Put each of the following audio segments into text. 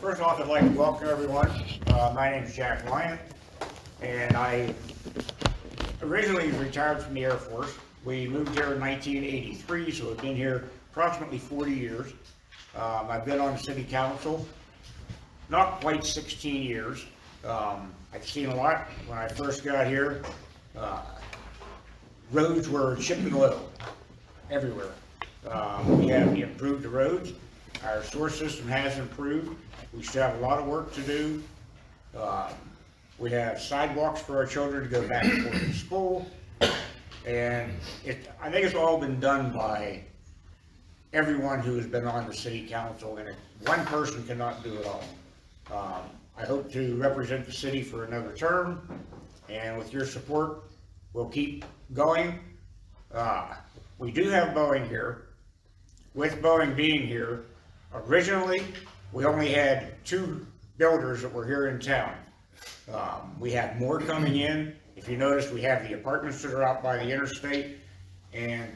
First off, I'd like to welcome everyone. My name is Jack Weyant, and I originally retired from the Air Force. We moved here in 1983, so I've been here approximately 40 years. I've been on the city council, not quite 16 years. I've seen a lot. When I first got here, roads were chipping low everywhere. We have improved the roads. Our sewer system has improved. We still have a lot of work to do. We have sidewalks for our children to go back and forth to school. And I think it's all been done by everyone who has been on the city council, and one person cannot do it all. I hope to represent the city for another term, and with your support, we'll keep going. We do have Boeing here. With Boeing being here, originally, we only had 2 builders that were here in town. We have more coming in. If you notice, we have the apartments that are out by the interstate, and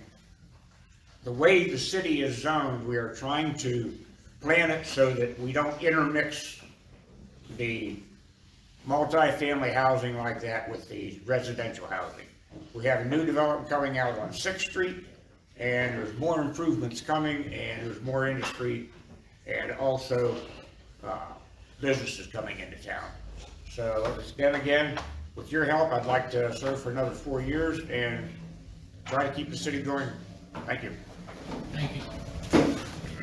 the way the city is zoned, we are trying to plan it so that we don't intermix the multi-family housing like that with the residential housing. We have a new development coming out on 6th Street, and there's more improvements coming, and there's more industry, and also businesses coming into town. So again, with your help, I'd like to serve for another 4 years and try to keep the city going. Thank you. Thank you.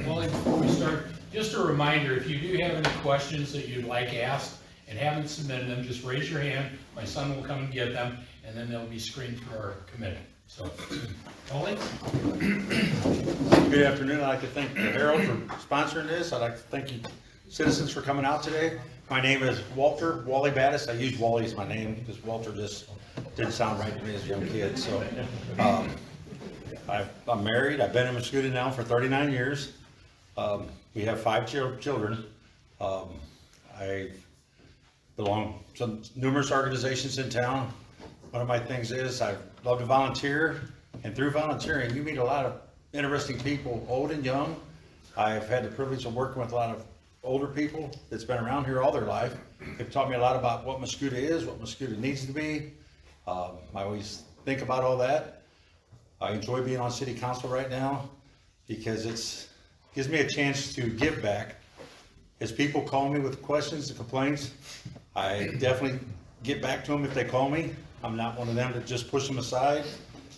Well, before we start, just a reminder, if you do have any questions that you'd like asked and haven't submitted them, just raise your hand. My son will come and get them, and then they'll be screened for our committee. So, Ollie? Good afternoon. I'd like to thank the Herald for sponsoring this. I'd like to thank you citizens for coming out today. My name is Wally Battas. I use Wally as my name because Walter just didn't sound right to me as a young kid. So I'm married. I've been in Mascoutah now for 39 years. We have 5 children. I belong to numerous organizations in town. One of my things is I love to volunteer, and through volunteering you meet a lot of interesting people, old and young. I've had the privilege of working with a lot of older people that's been around here all their life. They've taught me a lot about what Mascoutah is, what Mascoutah needs to be. I always think about all that. I enjoy being on city council right now because it gives me a chance to give back. As people call me with questions and complaints, I definitely get back to them if they call me. I'm not one of them to just push them aside.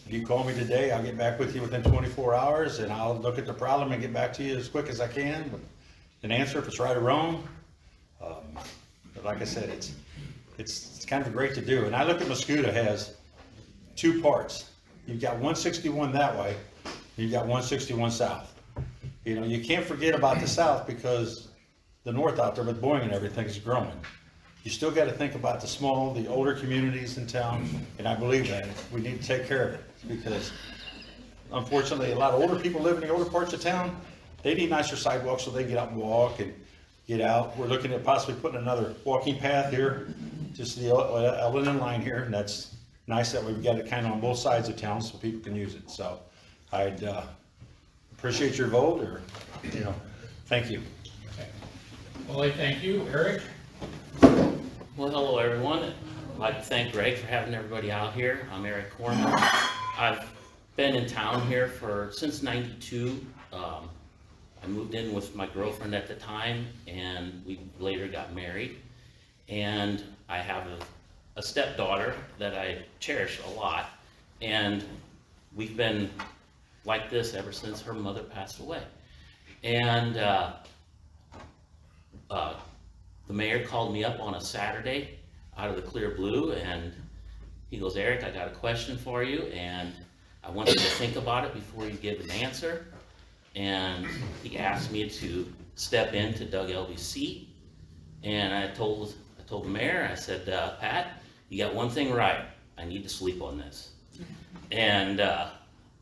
If you call me today, I'll get back with you within 24 hours, and I'll look at the problem and get back to you as quick as I can with an answer if it's right or wrong. But like I said, it's kind of great to do. And I look at Mascoutah has 2 parts. You've got 161 that way, and you've got 161 south. You know, you can't forget about the south because the north out there with Boeing and everything is growing. You still got to think about the older communities in town, and I believe that we need to take care of it because unfortunately a lot of older people live in the older parts of town. They need nicer sidewalks so they get out and walk and get out. We're looking at possibly putting another walking path here, just the L&N line here, and that's nice that we've got it kind of on both sides of town so people can use it. So I'd appreciate your vote, or thank you. Okay. Ollie, thank you. Eric? Well, hello everyone. I'd like to thank Greg for having everybody out here. I'm Eric Kohrmann. I've been in town here since '92. I moved in with my girlfriend at the time, and we later got married. And I have a stepdaughter that I cherish a lot, and we've been like this ever since her mother passed away. And the mayor called me up on a Saturday out of the clear blue, and he goes, "Eric, I got a question for you, and I want you to think about it before you give an answer." And he asked me to step into Doug Elby's seat, and I told the mayor, I said, "Pat, you got one thing right. I need to sleep on this." And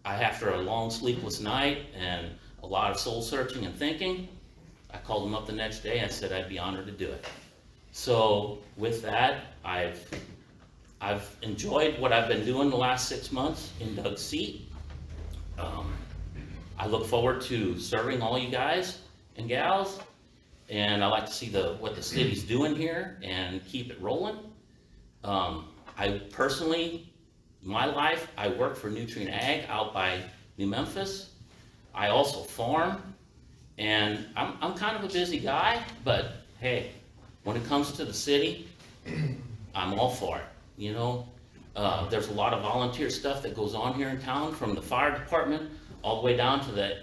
after a long sleepless night and a lot of soul searching and thinking, I called him up the next day. I said I'd be honored to do it. So with that, I've enjoyed what I've been doing the last 6 months in Doug's seat. I look forward to serving all you guys and gals, and I like to see what the city's doing here and keep it rolling. I personally, my life, I work for Nutrient Ag out by New Memphis. I also farm, and I'm kind of a busy guy, but hey, when it comes to the city, I'm all for it, you know? There's a lot of volunteer stuff that goes on here in town, from the fire department all the way down to the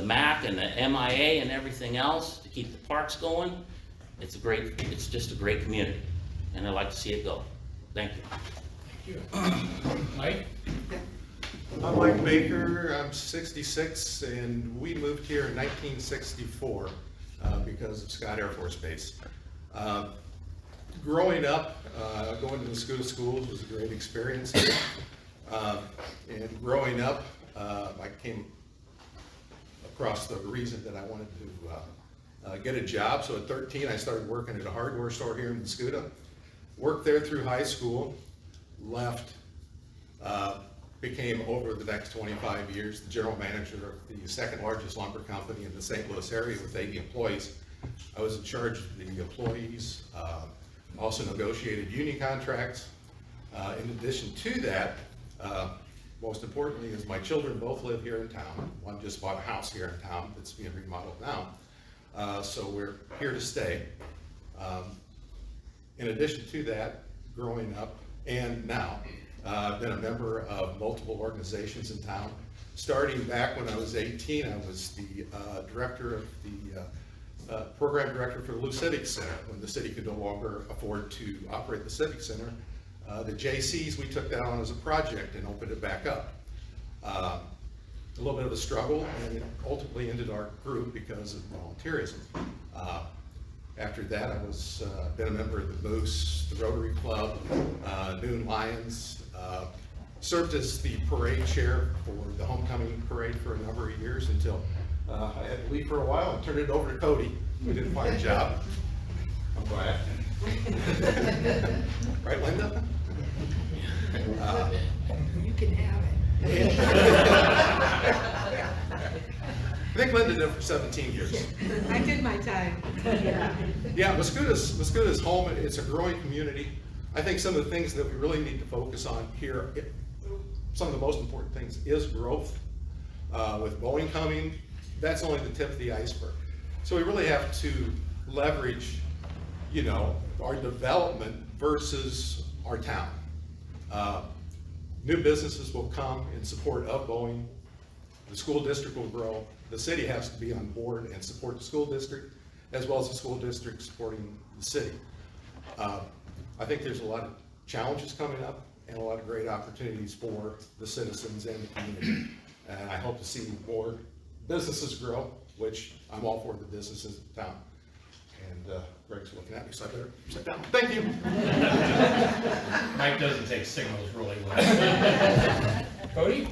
MAC and the MIA and everything else to keep the parks going. It's just a great community, and I'd like to see it go. Thank you. Thank you. Mike? I'm Mike Baker, I'm 66, and we moved here in 1964 because of Scott Air Force Base. Growing up, going to the Mascoutah schools was a great experience. And growing up, I came across the reason that I wanted to get a job. So at 13, I started working at a hardware store here in Mascoutah. Worked there through high school, left, became over the next 25 years the general manager of the second largest lumber company in the St. Louis area with 80 employees. I was in charge of the employees, also negotiated union contracts. In addition to that, most importantly is my children both live here in town. One just bought a house here in town that's being remodeled now. So we're here to stay. In addition to that, growing up and now, I've been a member of multiple organizations in town. Starting back when I was 18, I was the director of the program director for the Lou Civic Center when the city could no longer afford to operate the Civic Center. The JCs, we took that on as a project and opened it back up. A little bit of a struggle, and it ultimately ended our group because of volunteerism. After that, I was been a member of the Moose, the Rotary Club, Noon Lions, served as the parade chair for the homecoming parade for a number of years until I had to leave for a while and turned it over to Cody. We didn't find a job. I'm glad. Right, Linda? You can have it. I think Linda did it for 17 years. I did my time. Yeah, Mascoutah's home, it's a growing community. I think some of the things that we really need to focus on here, some of the most important things is growth. With Boeing coming, that's only the tip of the iceberg. So we really have to leverage, you know, our development versus our town. New businesses will come in support of Boeing. The school district will grow. The city has to be on board and support the school district, as well as the school district supporting the city. I think there's a lot of challenges coming up and a lot of great opportunities for the citizens and the community. And I hope to see more businesses grow, which I'm all for the businesses in town. And Greg's looking at me, so I better sit down. Thank you. Mike doesn't take signals really well. Cody?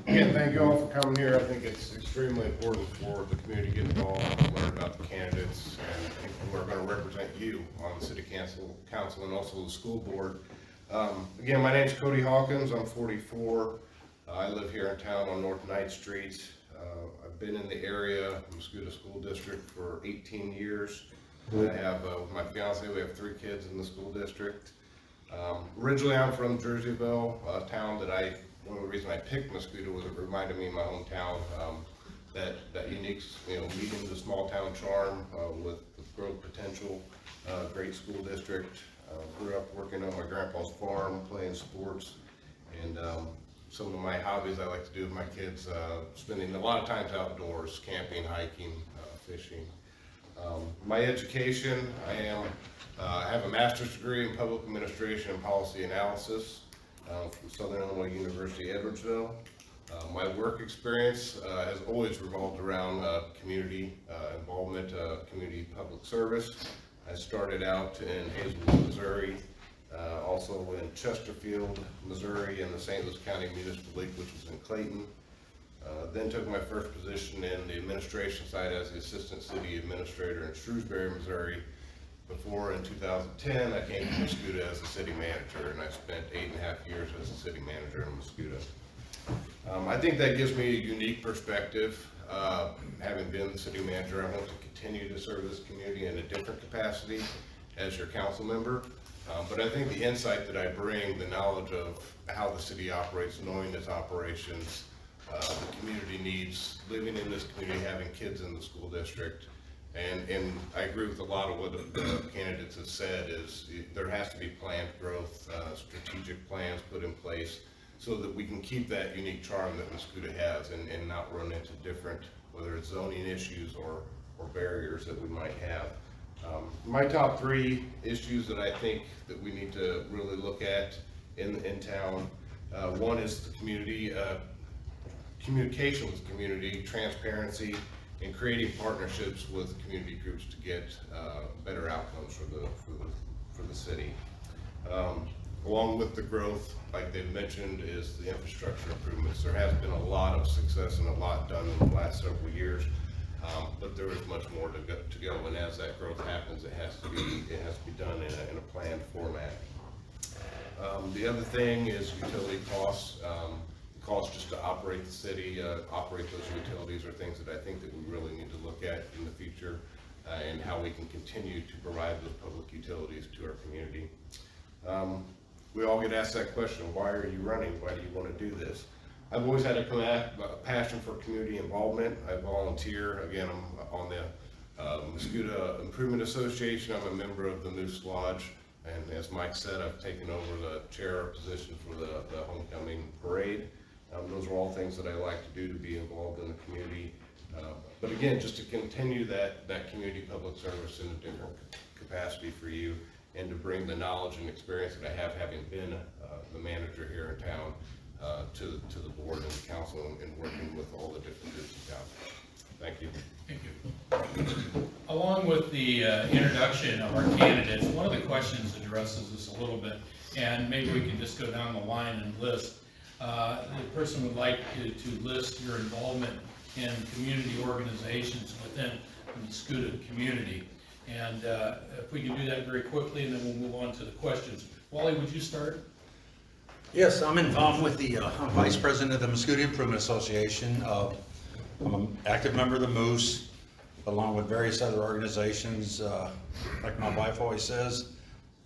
Again, thank you all for coming here. I think it's extremely important for the community to get involved and learn about the candidates and people who are going to represent you on the city council and also the school board. Again, my name is Cody Hawkins. I'm 44. I live here in town on North 9th Street. I've been in the area, Mascoutah School District, for 18 years. I have, with my fiance, we have 3 kids in the school district. Originally, I'm from Jerseyville, a town that one of the reasons I picked Mascoutah was it reminded me of my hometown, that unique, meeting the small town charm with growth potential, great school district. Grew up working on my grandpa's farm, playing sports, and some of my hobbies I like to do with my kids, spending a lot of times outdoors, camping, hiking, fishing. My education, I have a master's degree in public administration and policy analysis from Southern Illinois University, Edwardsville. My work experience has always revolved around community involvement, community public service. I started out in Hazelwood, Missouri, also in Chesterfield, Missouri, and the St. Louis County Municipal League, which was in Clayton. Then took my first position in the administration side as the assistant city administrator in Shrewsbury, Missouri. Before, in 2010, I came to Mascoutah as a city manager, and I spent 8.5 years as a city manager in Mascoutah. I think that gives me a unique perspective. having been the city manager, I want to continue to serve this community in a different capacity as your council member. But I think the insight that I bring, the knowledge of how the city operates, knowing its operations, the community needs, living in this community, having kids in the school district, and I agree with a lot of what the candidates have said, is there has to be planned growth, strategic plans put in place so that we can keep that unique charm that Mascoutah has and not run into different, whether it's zoning issues or barriers that we might have. My top 3 issues that I think that we need to really look at in town, one is the community, communication with the community, transparency, and creating partnerships with community groups to get better outcomes for the city. Along with the growth, like they've mentioned, is the infrastructure improvements. There has been a lot of success and a lot done in the last several years, but there is much more to go. And as that growth happens, it has to be done in a planned format. The other thing is utility costs. Costs just to operate the city, operate those utilities are things that I think that we really need to look at in the future, and how we can continue to provide those public utilities to our community. We all get asked that question, why are you running? Why do you want to do this? I've always had a passion for community involvement. I volunteer. Again, I'm on the Mascoutah Improvement Association. I'm a member of the Moose Lodge. And as Mike said, I've taken over the chair position for the homecoming parade. Those are all things that I like to do, to be involved in the community. But again, just to continue that community public service in a different capacity for you, and to bring the knowledge and experience that I have, having been the manager here in town, to the board and the council, and working with all the different groups in town. Thank you. Thank you. Along with the introduction of our candidates, one of the questions addresses this a little bit, and maybe we can just go down the line and list. The person would like to list your involvement in community organizations within the Mascoutah community. And if we can do that very quickly, and then we'll move on to the questions. Wally, would you start? Yes, I'm involved with the, I'm vice president of the Mascoutah Improvement Association. I'm an active member of the Moose, along with various other organizations. Like my wife always says,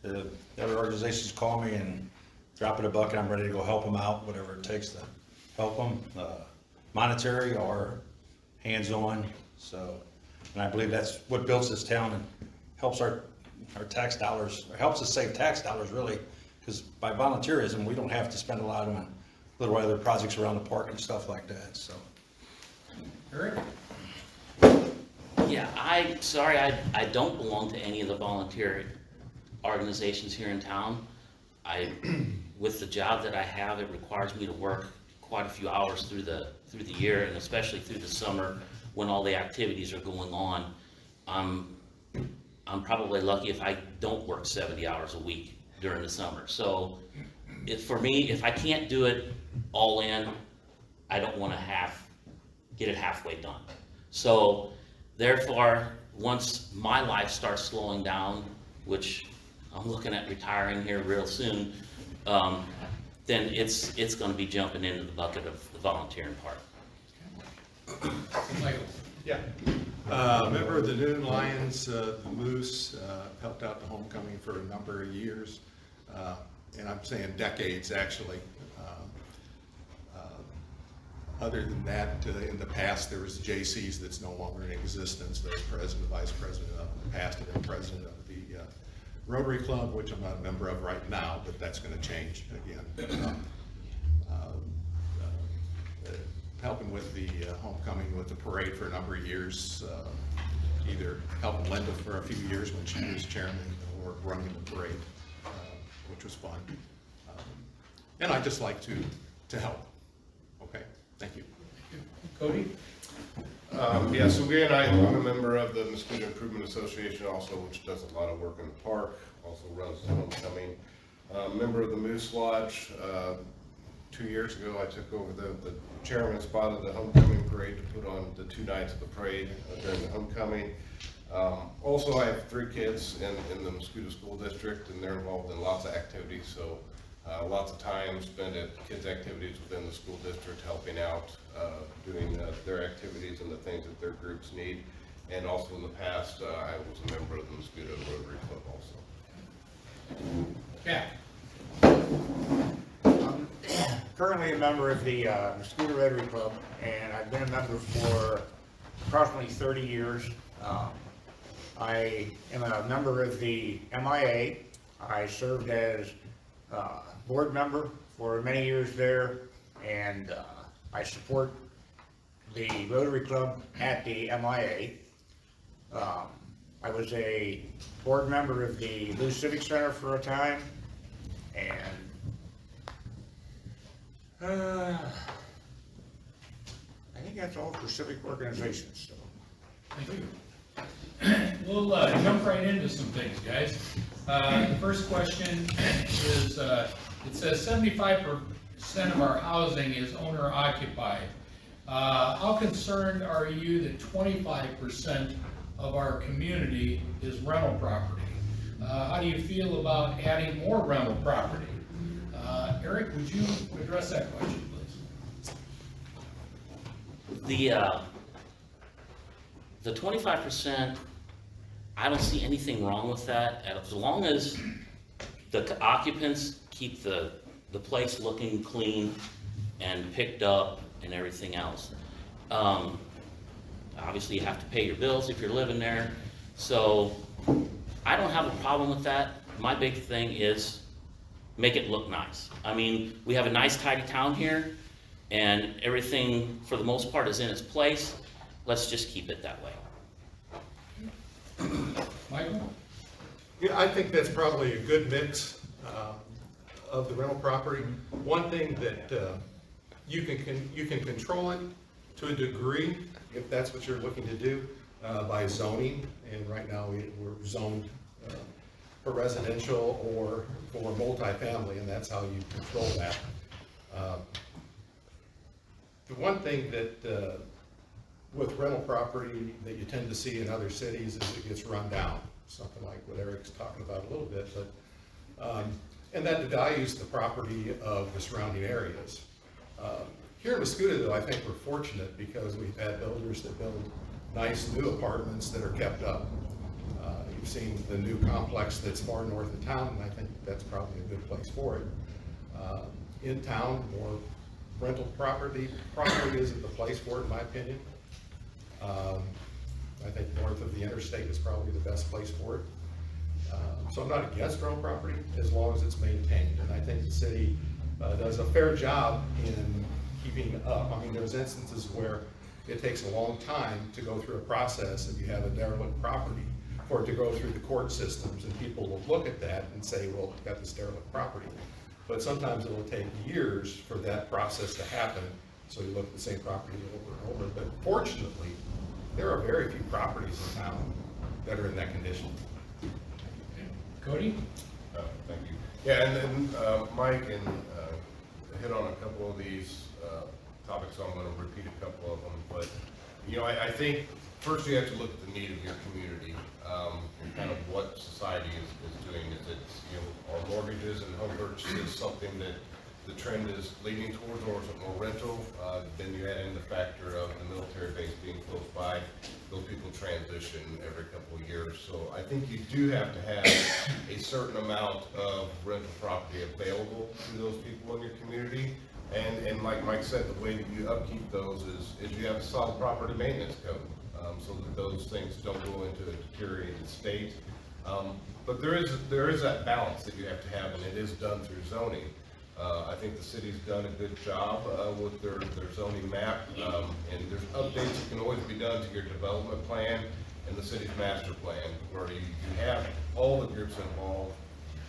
the other organizations call me and drop it a bucket, I'm ready to go help them out, whatever it takes to help them, monetary or hands-on. So, and I believe that's what builds this town and helps our tax dollars, or helps us save tax dollars, really, because by volunteerism, we don't have to spend a lot on little other projects around the park and stuff like that, so. Eric? Yeah, I don't belong to any of the volunteer organizations here in town. With the job that I have, it requires me to work quite a few hours through the year, and especially through the summer when all the activities are going on. I'm probably lucky if I don't work 70 hours a week during the summer. So for me, if I can't do it all in, I don't want to get it halfway done. So therefore, once my life starts slowing down, which I'm looking at retiring here real soon, then it's going to be jumping into the bucket of the volunteering part. Michael? Yeah. Member of the Noon Lions, the Moose, helped out the homecoming for a number of years, and I'm saying decades, actually. Other than that, in the past, there was JC's that's no longer in existence. There's president, vice president of the past, and then president of the Rotary Club, which I'm not a member of right now, but that's going to change again. Helping with the homecoming, with the parade for a number of years, either helping Linda for a few years when she was chairman, or running the parade, which was fun. And I just like to help. Okay, thank you. Cody? Yeah, so again, I'm a member of the Mascoutah Improvement Association also, which does a lot of work in the park, also runs the homecoming. Member of the Moose Lodge. 2 years ago, I took over the chairman spot of the homecoming parade to put on the 2 nights of the parade during the homecoming. Also, I have 3 kids in the Mascoutah School District, and they're involved in lots of activities, so Lots of time spent at kids' activities within the school district, helping out, doing their activities and the things that their groups need. And also in the past, I was a member of the Mascoutah Rotary Club also. Jack? I'm currently a member of the Mascoutah Rotary Club, and I've been a member for approximately 30 years. I am a member of the MIA. I served as board member for many years there, and I support the Rotary Club at the MIA. I was a board member of the Lou Civic Center for a time, and I think that's all for civic organizations, so. Thank you. We'll jump right into some things, guys. The first question is, it says 75% of our housing is owner occupied. How concerned are you that 25% of our community is rental property? How do you feel about adding more rental property? Eric, would you address that question, please? The 25%, I don't see anything wrong with that, as long as the occupants keep the place looking clean and picked up and everything else. Obviously, you have to pay your bills if you're living there, so I don't have a problem with that. My big thing is make it look nice. I mean, we have a nice tidy town here, and everything, for the most part, is in its place. Let's just keep it that way. Michael? Yeah, I think that's probably a good mix of the rental property. One thing that you can control it to a degree if that's what you're looking to do by zoning. And right now we're zoned for residential or for multifamily, and that's how you control that. The one thing that with rental property that you tend to see in other cities is it gets run down, something like what Eric's talking about a little bit, but and that devalues the property of the surrounding areas. Here in Mascoutah, though, I think we're fortunate because we've had builders that build nice new apartments that are kept up. You've seen the new complex that's far north of town, and I think that's probably a good place for it. In town, more rental property isn't the place for it, in my opinion. I think north of the interstate is probably the best place for it. So I'm not against rental property as long as it's maintained, and I think the city does a fair job in keeping up. I mean, there's instances where it takes a long time to go through a process if you have a derelict property for it to go through the court systems, and people will look at that and say, well, we've got this derelict property. But sometimes it'll take years for that process to happen, so you look at the same property over and over. But fortunately, there are very few properties in town that are in that condition. Cody? Thank you. Yeah, and then Mike and hit on a couple of these topics, so I'm going to repeat a couple of them. But, you know, I think first you have to look at the need of your community and kind of what society is doing. Is it, you know, are mortgages and home purchases something that the trend is leading towards, or is it more rental? Then you add in the factor of the military base being close by. Those people transition every couple of years. So I think you do have to have a certain amount of rental property available to those people in your community. And like Mike said, the way that you upkeep those is you have a solid property maintenance code, so that those things don't go into a deteriorated state. But there is that balance that you have to have, and it is done through zoning. I think the city's done a good job with their zoning map, and there's updates that can always be done to your development plan and the city's master plan, where you have all the groups involved,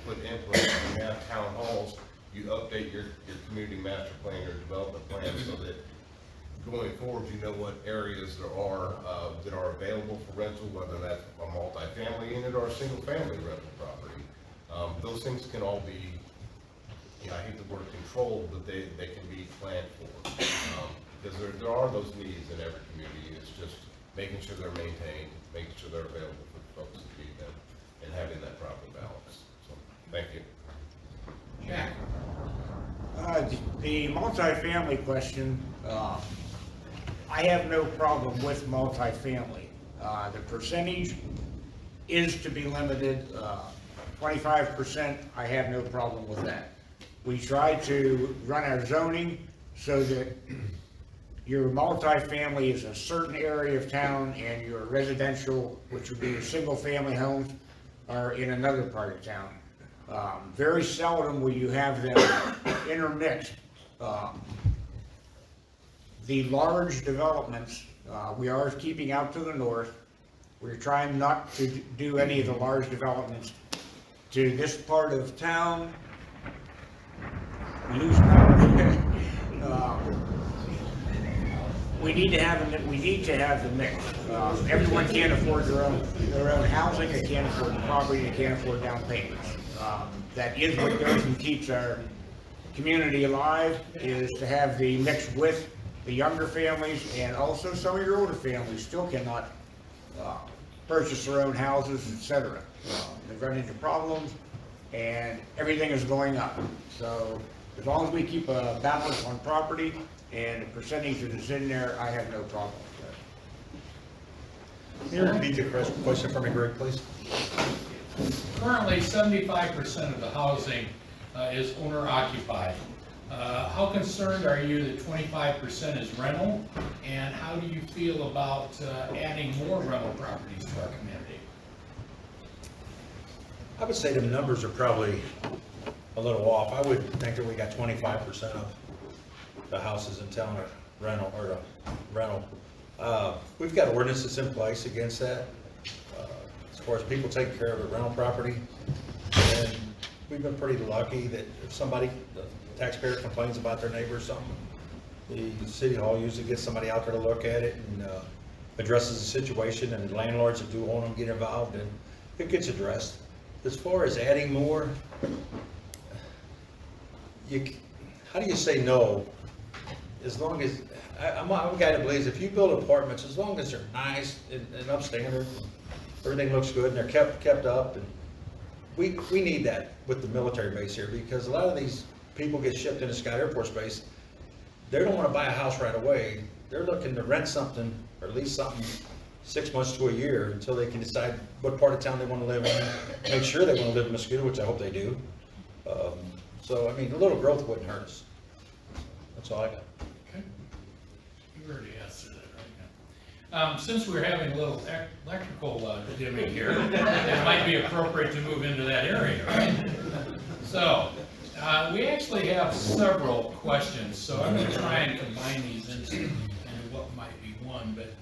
put input, you have town halls, you update your community master plan, your development plan, so that going forward, you know what areas there are that are available for rental, whether that's a multifamily unit or a single family rental property. Those things can all be, you know, I hate the word controlled, but they can be planned for. Because there are those needs in every community. It's just making sure they're maintained, making sure they're available for the folks that need them, and having that proper balance. So, thank you. Jack? The multifamily question, I have no problem with multifamily. The percentage is to be limited, 25%, I have no problem with that. We try to run our zoning so that your multifamily is a certain area of town and your residential, which would be your single-family homes, are in another part of town. Very seldom will you have them intermixed. The large developments, we are keeping out to the north. We're trying not to do any of the large developments to this part of town. We lose power. We need to have the mix. Everyone can't afford their own housing, they can't afford property, they can't afford down payments. That is what goes and keeps our community alive, is to have the mix with the younger families, and also some of your older families still cannot purchase their own houses, etc. They run into problems, and everything is going up. So as long as we keep a balance on property and the percentage that is in there, I have no problem with that. Can you repeat the question for me, Greg, please? Currently, 75% of the housing is owner occupied. How concerned are you that 25% is rental? And how do you feel about adding more rental properties to our community? I would say the numbers are probably a little off. I would think that we got 25% of the houses in town are rental. We've got ordinances in place against that. As far as people taking care of the rental property, and we've been pretty lucky that if somebody, the taxpayer complains about their neighbor or something, the city hall usually gets somebody out there to look at it and addresses the situation, and landlords that do own them get involved, and it gets addressed. As far as adding more, how do you say no? As long as, I'm a guy that believes if you build apartments, as long as they're nice and upstanding, everything looks good and they're kept up, and we need that with the military base here, because a lot of these people get shipped into Scott Air Force Base. They don't want to buy a house right away. They're looking to rent something or lease something 6 months to a year until they can decide what part of town they want to live in, make sure they want to live in Mascoutah, which I hope they do. So, I mean, a little growth wouldn't hurt us. That's all I got. Okay. You already answered that right now. Since we're having a little electrical dimming here, it might be appropriate to move into that area, right? So, we actually have several questions, so I'm going to try and combine these into what might be one. But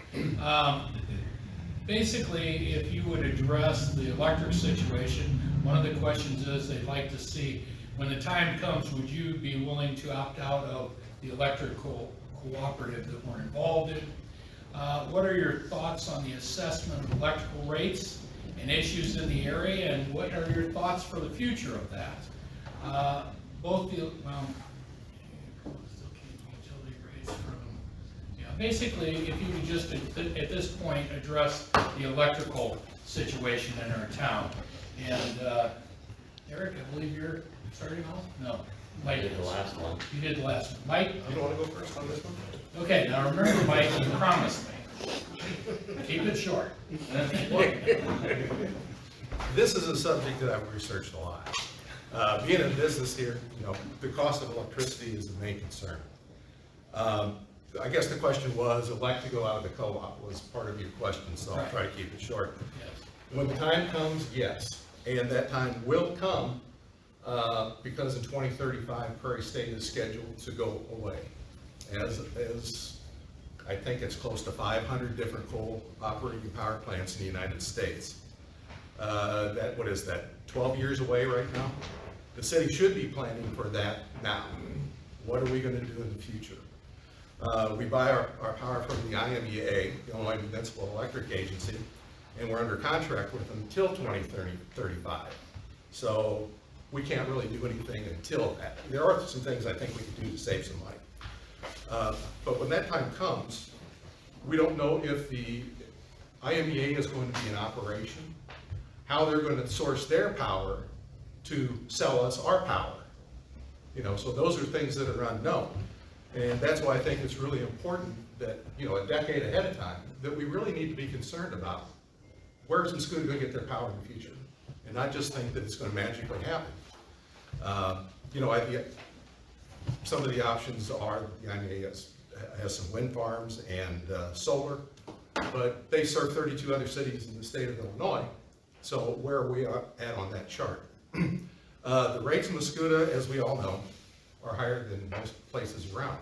basically, if you would address the electric situation, one of the questions is they'd like to see, when the time comes, would you be willing to opt out of the electrical cooperative that we're involved in? What are your thoughts on the assessment of electrical rates and issues in the area, and what are your thoughts for the future of that? Utility rates from, basically, if you could just at this point address the electrical situation in our town. And Eric, I believe you're starting off? No. I Mike did the last one. You did the last one. Mike? You don't want to go first on this one? Okay, now remember, Mike, you promised me. Keep it short. This is a subject that I've researched a lot. Being in business here, the cost of electricity is the main concern. I guess the question was, elect to go out of the co-op was part of your question, so I'll try to keep it short. Yes. When the time comes, yes, and that time will come because in 2035, Prairie State is scheduled to go away. As I think it's close to 500 different coal operating power plants in the United States. What is that, 12 years away right now? The city should be planning for that now. What are we going to do in the future? We buy our power from the IMEA, the Illinois Municipal Electric Agency, and we're under contract with them until 2035. So we can't really do anything until that. There are some things I think we can do to save some money. But when that time comes, we don't know if the IMEA is going to be in operation, how they're going to source their power to sell us our power. You know, so those are things that are unknown. And that's why I think it's really important that, you know, a decade ahead of time, that we really need to be concerned about where's Mascoutah going to get their power in the future? And not just think that it's going to magically happen. You know, some of the options are, the IMA has some wind farms and solar, but they serve 32 other cities in the state of Illinois. So where are we at on that chart? The rates in Mascoutah, as we all know, are higher than most places around.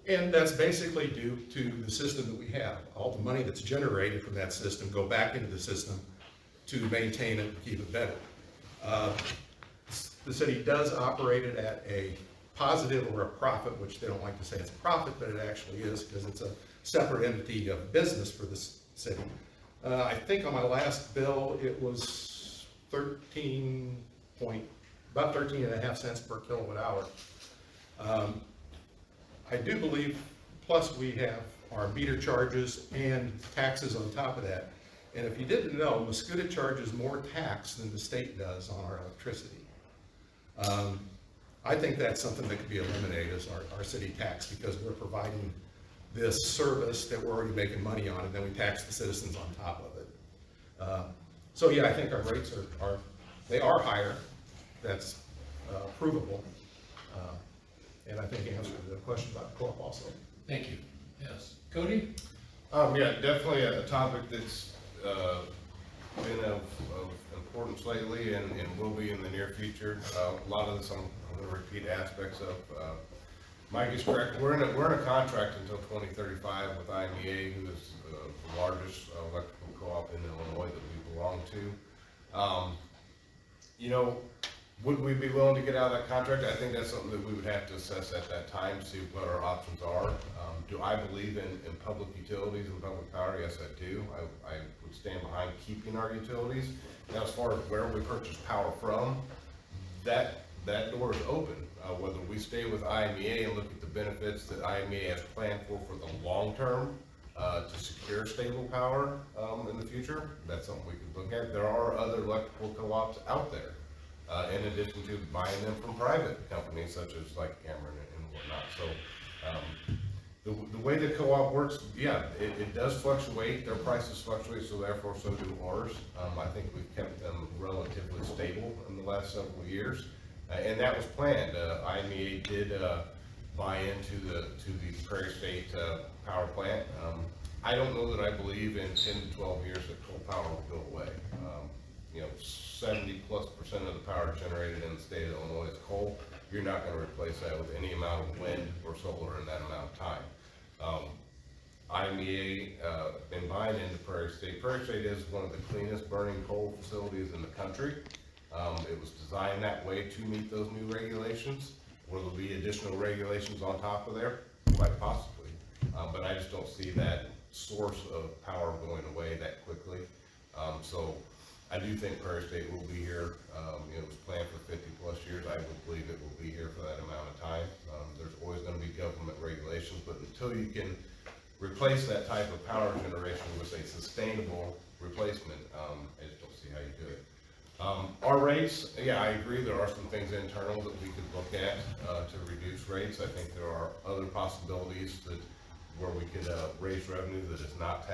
And that's basically due to the system that we have. All the money that's generated from that system go back into the system to maintain it and keep it better. The city does operate it at a positive or a profit, which they don't like to say it's a profit, but it actually is because it's a separate entity of business for the city. I think on my last bill, it was about 13.5 cents per kilowatt hour. I do believe, plus we have our meter charges and taxes on top of that. And if you didn't know, Mascoutah charges more tax than the state does on our electricity. I think that's something that could be eliminated as our city tax, because we're providing this service that we're already making money on, and then we tax the citizens on top of it. So yeah, I think our rates are higher. That's provable. And I think answered the question about the co-op also. Thank you. Yes. Cody? Yeah, definitely a topic that's been of importance lately and will be in the near future. A lot of this I'm going to repeat aspects of. Mike is correct. We're in a contract until 2035 with IMEA, who is the largest electrical co-op in Illinois that we belong to. You know, would we be willing to get out of that contract? I think that's something that we would have to assess at that time, see what our options are. Do I believe in public utilities and public power? Yes, I do. I would stand behind keeping our utilities. Now, as far as where we purchase power from, that door is open. Whether we stay with IMEA and look at the benefits that IMEA has planned for the long term to secure stable power in the future, that's something we could look at. There are other electrical co-ops out there, in addition to buying them from private companies such as like Cameron and whatnot. So the way the co-op works, yeah, it does fluctuate. Their prices fluctuate, so therefore so do ours. I think we've kept them relatively stable in the last several years. And that was planned. IMEA did buy into the Prairie State power plant. I don't know that I believe in 10 to 12 years that coal power will go away. You know, 70+% of the power generated in the state of Illinois is coal. You're not going to replace that with any amount of wind or solar in that amount of time. IMEA been buying into Prairie State. Prairie State is one of the cleanest burning coal facilities in the country. It was designed that way to meet those new regulations. Will there be additional regulations on top of there? Quite possibly. But I just don't see that source of power going away that quickly. So I do think Prairie State will be here. It was planned for 50+ years. I would believe it will be here for that amount of time. There's always going to be government regulations, but until you can replace that type of power generation with a sustainable replacement, I just don't see how you do it. Our rates, yeah, I agree. There are some things internal that we could look at to reduce rates. I think there are other possibilities where we could raise revenue that is not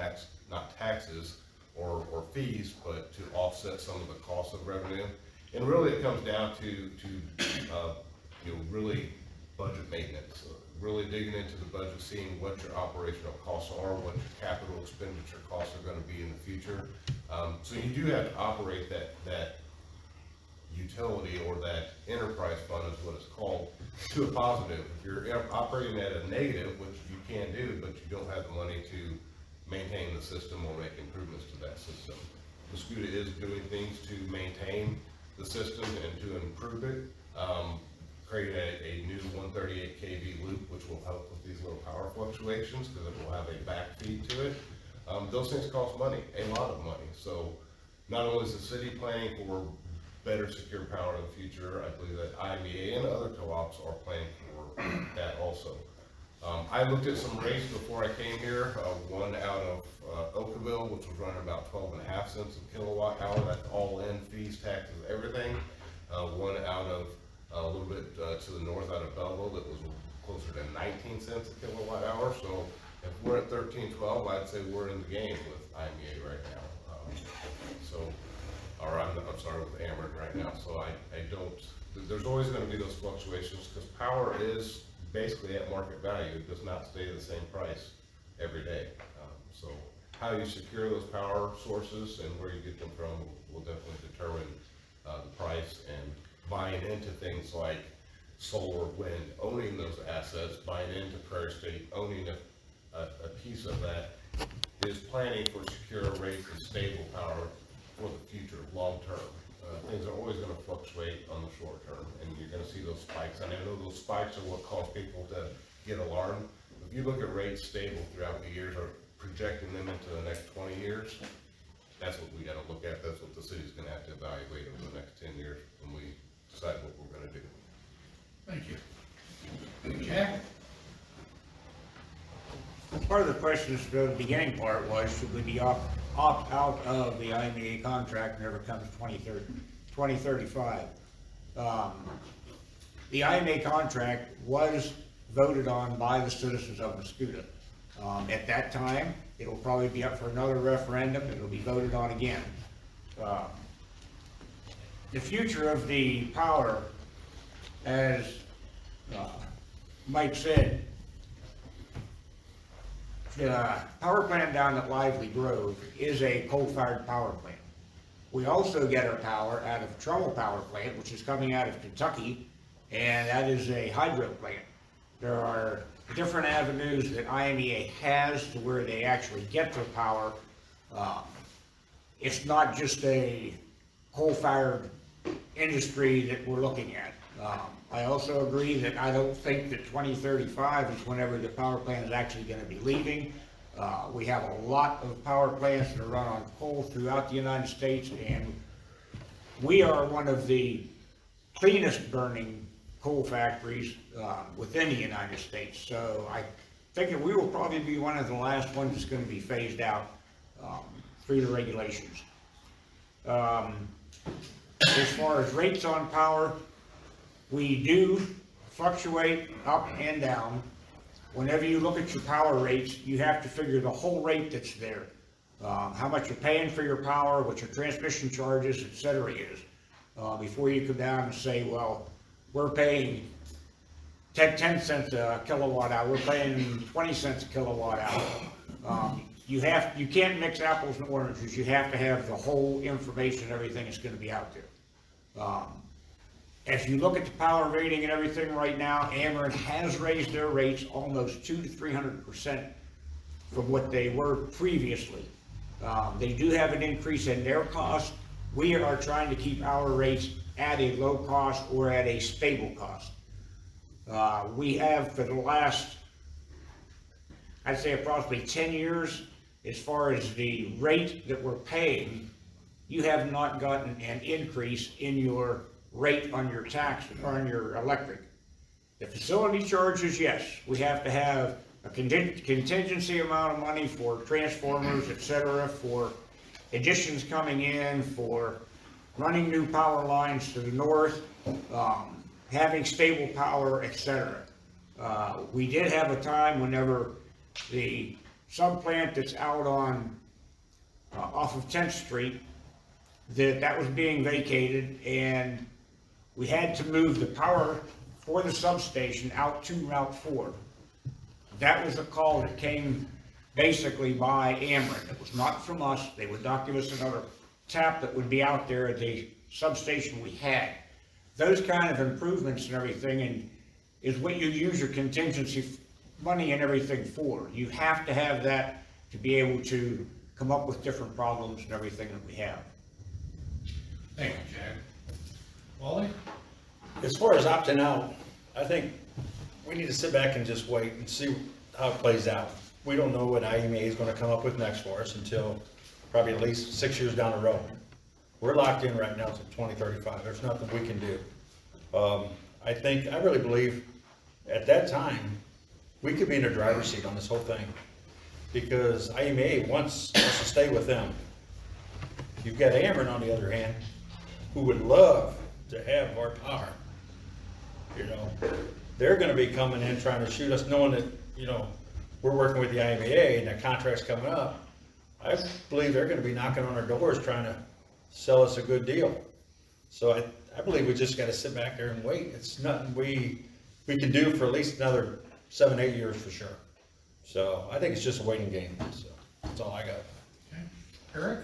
taxes or fees, but to offset some of the costs of revenue. And really, it comes down to really budget maintenance. Really digging into the budget, seeing what your operational costs are, what your capital expenditure costs are going to be in the future. So you do have to operate that utility, or that enterprise fund is what it's called, to a positive. If you're operating at a negative, which you can do, but you don't have the money to maintain the system or make improvements to that system. Mascoutah is doing things to maintain the system and to improve it. Created a new 138 kV loop, which will help with these little power fluctuations because it will have a back feed to it. Those things cost money, a lot of money. So not only is the city planning for better secure power in the future, I believe that IMEA and other co-ops are planning for that also. I looked at some rates before I came here. One out of Oakville, which was running about 12.5 cents a kilowatt hour. That's all in, fees, taxes, everything. One out of a little bit to the north out of Belleville that was closer to 19 cents a kilowatt hour. So if we're at 13, 12, I'd say we're in the game with IMEA right now. I'm sorry, with Ameren right now. So I don't, there's always going to be those fluctuations because power is basically at market value. It does not stay the same price every day. So how you secure those power sources and where you get them from will definitely determine the price, and buying into things like solar, wind, owning those assets, buying into Prairie State, owning a piece of that is planning for secure rates and stable power for the future, long term. Things are always going to fluctuate on the short term, and you're going to see those spikes. And I know those spikes are what cause people to get alarmed. If you look at rates stable throughout the years or projecting them into the next 20 years, that's what we got to look at. That's what the city's going to have to evaluate over the next 10 years when we decide what we're going to do. Thank you. Jack? Part of the questions for the beginning part was, should we be opt out of the IMEA contract whenever it comes 2035? The IMEA contract was voted on by the citizens of Mascoutah. At that time, it'll probably be up for another referendum. It'll be voted on again. The future of the power, as Mike said, the power plant down at Lively Grove is a coal-fired power plant. We also get our power out of Trumbull Power Plant, which is coming out of Kentucky, and that is a hydro plant. There are different avenues that IMEA has to where they actually get their power. It's not just a coal-fired industry that we're looking at. I also agree that I don't think that 2035 is whenever the power plant is actually going to be leaving. We have a lot of power plants that are run on coal throughout the United States, and we are one of the cleanest burning coal factories within the United States. So I think that we will probably be one of the last ones that's going to be phased out through the regulations. As far as rates on power, we do fluctuate up and down. Whenever you look at your power rates, you have to figure the whole rate that's there. How much you're paying for your power, what your transmission charges, et cetera, is. Before you come down and say, well, we're paying 10 cents a kilowatt hour, we're paying 20 cents a kilowatt hour. You can't mix apples and oranges. You have to have the whole information, everything that's going to be out there. If you look at the power rating and everything right now, Ameren has raised their rates almost 200 to 300% from what they were previously. They do have an increase in their cost. We are trying to keep our rates at a low cost or at a stable cost. We have for the last, I'd say approximately 10 years, as far as the rate that we're paying, you have not gotten an increase in your rate on your tax or on your electric. The facility charges, yes, we have to have a contingency amount of money for transformers, et cetera, for additions coming in, for running new power lines to the north, having stable power, et cetera. We did have a time whenever the subplant that's out on off of 10th Street, that was being vacated, and we had to move the power for the substation out to Route 4. That was a call that came basically by Ameren. It was not from us. They would not give us another tap that would be out there at the substation we had. Those kind of improvements and everything is what you use your contingency money and everything for. You have to have that to be able to come up with different problems and everything that we have. Thank you, Jack. Wally? As far as opting out, I think we need to sit back and just wait and see how it plays out. We don't know what IMEA is going to come up with next for us until probably at least 6 years down the road. We're locked in right now to 2035. There's nothing we can do. I really believe at that time, we could be in the driver's seat on this whole thing because IMEA wants us to stay with them. You've got Ameren on the other hand, who would love to have our power. you know, they're gonna be coming in trying to shoot us, knowing that, you know, we're working with the IMEA and that contract's coming up. I believe they're gonna be knocking on our doors trying to sell us a good deal. So I believe we just gotta sit back there and wait. It's nothing we can do for at least another 7, 8 years for sure. So I think it's just a waiting game, so that's all I got. Okay. Eric?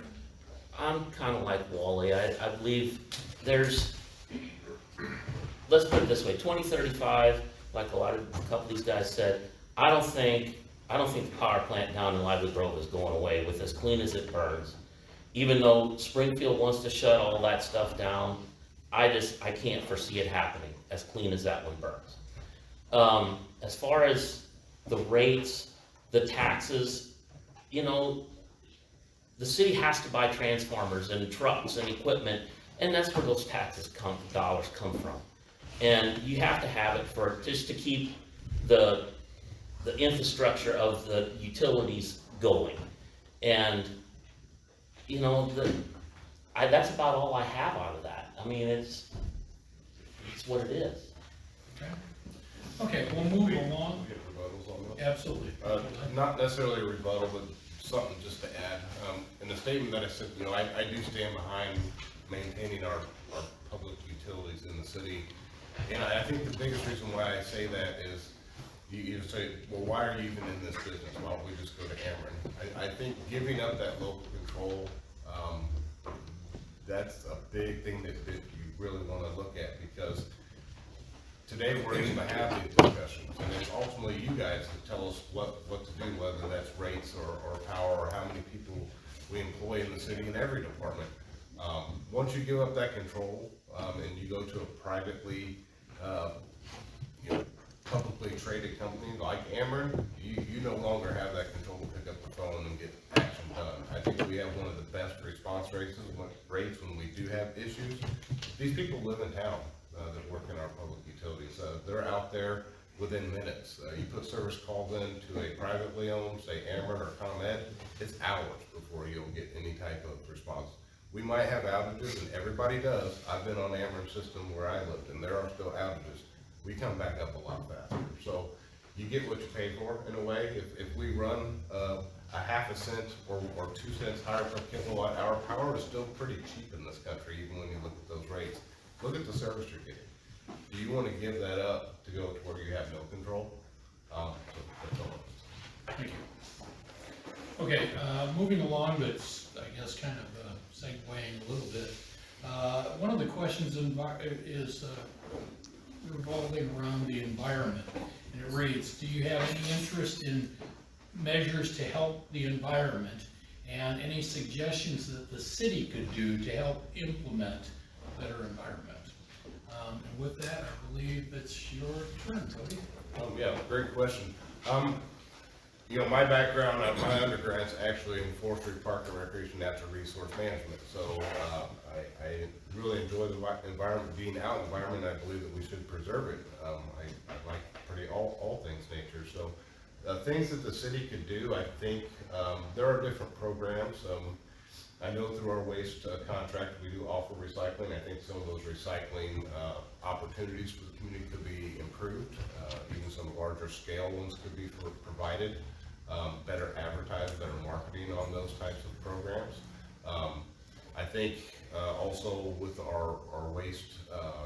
I'm kind of like Wally. I believe there's, let's put it this way, 2035, like a couple of these guys said, I don't think the power plant down in Lively Grove is going away with as clean as it burns. Even though Springfield wants to shut all that stuff down, I can't foresee it happening as clean as that one burns. As far as the rates, the taxes, you know, the city has to buy transformers and trucks and equipment, and that's where those dollars come from. And you have to have it just to keep the infrastructure of the utilities going. And, you know, that's about all I have out of that. I mean, it's what it is. Okay. Okay, we'll move along. Get rebuttals on that? Absolutely. Not necessarily a rebuttal, but something just to add. In the statement that I said, you know, I do stand behind maintaining our public utilities in the city. And I think the biggest reason why I say that is, you say, well, why are you even in this business? Why don't we just go to Ameren? I think giving up that local control, that's a big thing that you really want to look at, because today we're able to have these discussions, and it's ultimately you guys that tell us what to do, whether that's rates or power or how many people we employ in the city in every department. Once you give up that control and you go to a privately, you know, publicly traded company like Ameren, you no longer have that control to pick up the phone and get action done. I think we have one of the best response rates when we do have issues. These people live in town that work in our public utilities. They're out there within minutes. You put service calls in to a privately owned, say Ameren or ComEd, it's hours before you'll get any type of response. We might have outages, and everybody does. I've been on Ameren system where I lived, and there are still outages. We come back up a lot faster. So you get what you pay for in a way. If we run a half a cent or 2 cents higher per kilowatt hour, power is still pretty cheap in this country, even when you look at those rates. Look at the service you're getting. Do you want to give that up to go to where you have no control? So that's all. Thank you. Okay, moving along, but I guess kind of segueing a little bit. One of the questions is revolving around the environment, and it reads, do you have any interest in measures to help the environment, and any suggestions that the city could do to help implement a better environment? And with that, I believe it's your turn, Cody. Yeah, great question. You know, my background, my undergrad's actually in forestry, park and recreation, natural resource management. So I really enjoy the environment, being out in the environment. I believe that we should preserve it. I like all things nature. So things that the city could do, I think there are different programs. I know through our waste contract, we do offer recycling. I think some of those recycling opportunities for the community could be improved. Even some larger scale ones could be provided. Better advertising, better marketing on those types of programs. I think also with our waste,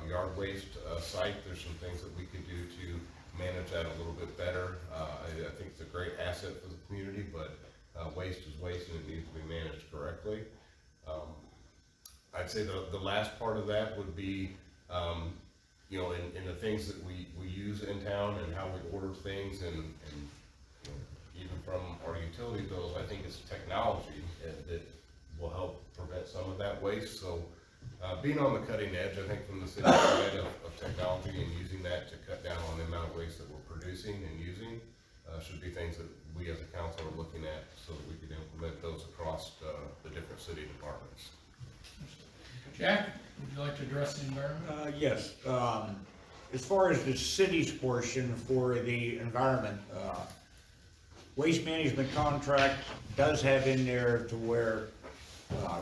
yard waste site, there's some things that we could do to manage that a little bit better. I think it's a great asset for the community, but waste is waste and it needs to be managed correctly. I'd say the last part of that would be, you know, in the things that we use in town and how we order things, and even from our utility bills, I think it's technology that will help prevent some of that waste. So being on the cutting edge, I think from the city side of technology and using that to cut down on the amount of waste that we're producing and using should be things that we as a council are looking at, so that we can implement those across the different city departments. Jack, would you like to address the environment? Yes. As far as the city's portion for the environment, waste management contract does have in there to where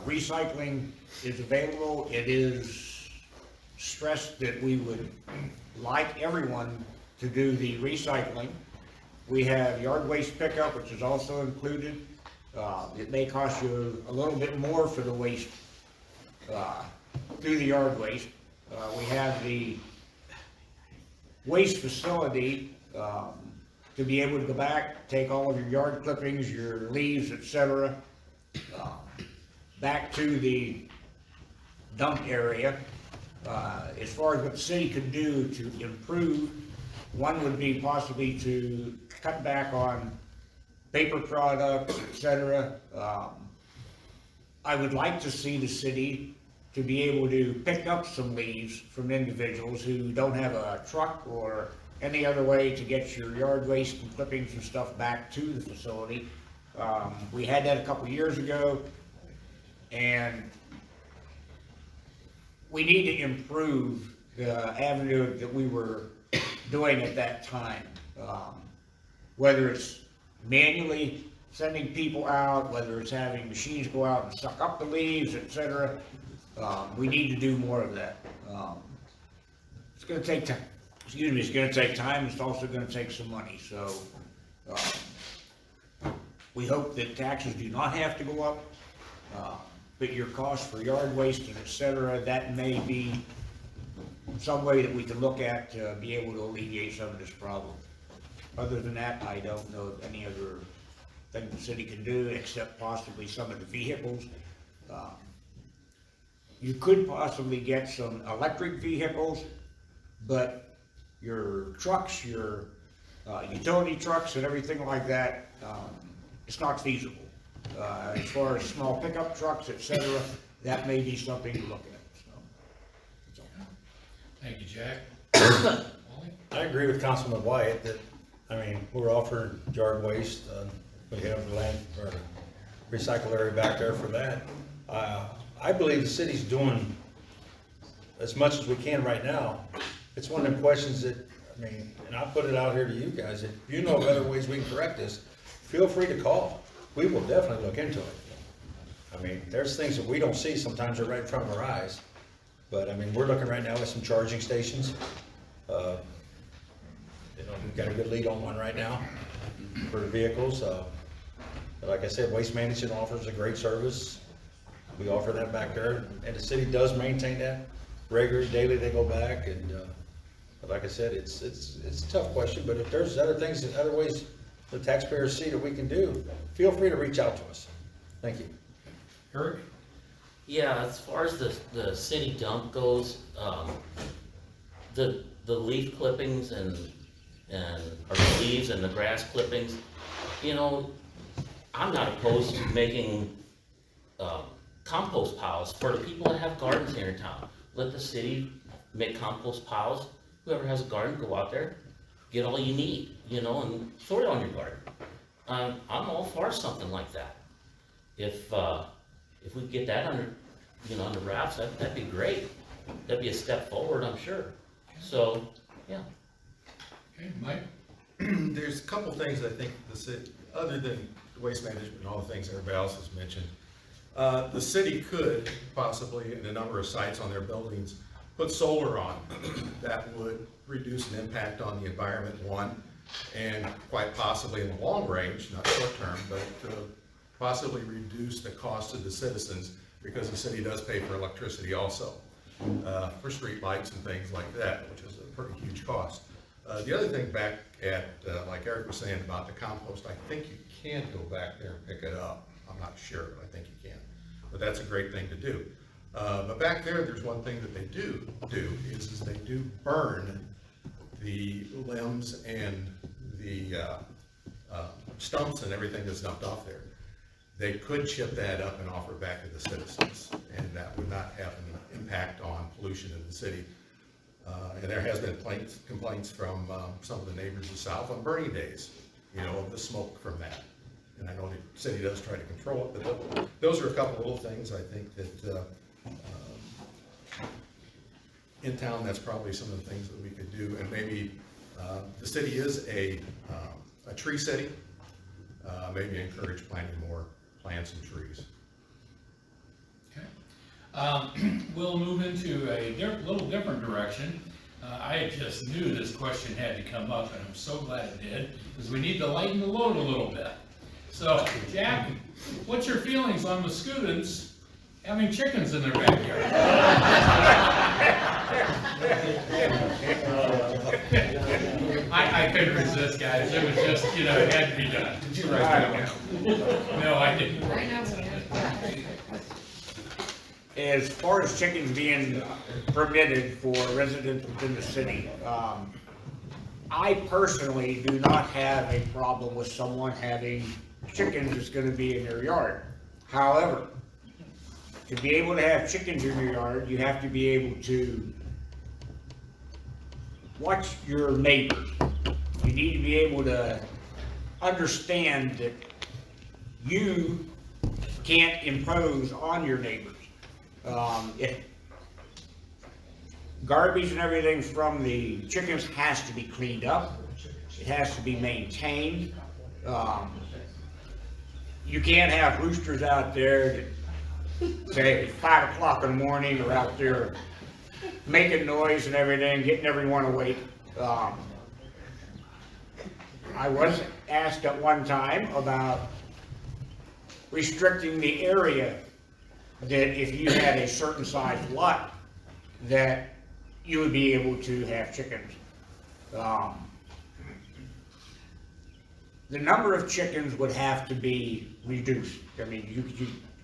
recycling is available. It is stressed that we would like everyone to do the recycling. We have yard waste pickup, which is also included. It may cost you a little bit more for the waste, through the yard waste. We have the waste facility, to be able to go back, take all of your yard clippings, your leaves, etc., back to the dump area. As far as what the city could do to improve, one would be possibly to cut back on paper products, etc. I would like to see the city to be able to pick up some leaves from individuals who don't have a truck or any other way to get your yard waste and clippings and stuff back to the facility. We had that a couple years ago, and we need to improve the avenue that we were doing at that time. Whether it's manually sending people out, whether it's having machines go out and suck up the leaves, etc. We need to do more of that. It's gonna take time, excuse me, it's gonna take time, it's also gonna take some money, so, we hope that taxes do not have to go up, but your cost for yard waste and etc., that may be some way that we can look at to be able to alleviate some of this problem. Other than that, I don't know of any other thing the city can do, except possibly some of the vehicles. You could possibly get some electric vehicles, but your trucks, your utility trucks and everything like that, it's not feasible. As far as small pickup trucks, etc., that may be something to look at, so. That's all. Thank you, Jack. Wally? I agree with Councilman Wyatt that, I mean, we're offering yard waste, we have the land, or recycle area back there for that. I believe the city's doing as much as we can right now. It's one of them questions that, I mean, and I'll put it out here to you guys, if you know of other ways we can correct this, feel free to call. We will definitely look into it. I mean, there's things that we don't see, sometimes they're right in front of our eyes. But I mean, we're looking right now at some charging stations. You know, we've got a good lead on one right now for the vehicles. But like I said, Waste Management offers a great service. We offer that back there, and the city does maintain that regularly, daily. They go back, and but like I said, it's a tough question. But if there's other things, other ways the taxpayers see that we can do, feel free to reach out to us. Thank you. Eric? Yeah, as far as the city dump goes, the leaf clippings or the leaves and the grass clippings, you know, I'm not opposed to making compost piles for the people that have gardens here in town. Let the city make compost piles. Whoever has a garden, go out there, get all you need, you know, and throw it on your garden. I'm all for something like that. If we get that under wraps, that'd be great. That'd be a step forward, I'm sure. So, yeah. Okay, Mike? There's a couple things I think the city, other than waste management and all the things everybody else has mentioned, the city could possibly, in a number of sites on their buildings, put solar on. That would reduce an impact on the environment, one, and quite possibly in the long range, not short term, but possibly reduce the cost to the citizens, because the city does pay for electricity also, for street lights and things like that, which is a pretty huge cost. The other thing back at, like Eric was saying about the compost, I think you can go back there and pick it up. I'm not sure, but I think you can. But that's a great thing to do. But back there's one thing that they do is they do burn the limbs and the stumps and everything that's dumped off there. They could chip that up and offer it back to the citizens, and that would not have any impact on pollution in the city. And there has been complaints from some of the neighbors of South on burning days, you know, of the smoke from that. And I know the city does try to control it, but those are a couple little things I think that in town, that's probably some of the things that we could do. And maybe the city is a tree city, maybe encourage planting more plants and trees. Okay. We'll move into a little different direction. I just knew this question had to come up, and I'm so glad it did, because we need to lighten the load a little bit. So, Jack, what's your feelings on Mascoutahs having chickens in their backyard? I couldn't resist, guys. It was just, it had to be done. Did you write that down? No, I didn't. I know. As far as chickens being permitted for residents within the city, I personally do not have a problem with someone having chickens that's gonna be in their yard. However, to be able to have chickens in your yard, you have to be able to watch your neighbors. You need to be able to understand that you can't impose on your neighbors. Garbage and everything from the chickens has to be cleaned up. It has to be maintained. You can't have roosters out there that say 5 o'clock in the morning are out there making noise and everything, getting everyone awake. I was asked at one time about restricting the area, that if you had a certain size lot, that you would be able to have chickens. The number of chickens would have to be reduced. I mean,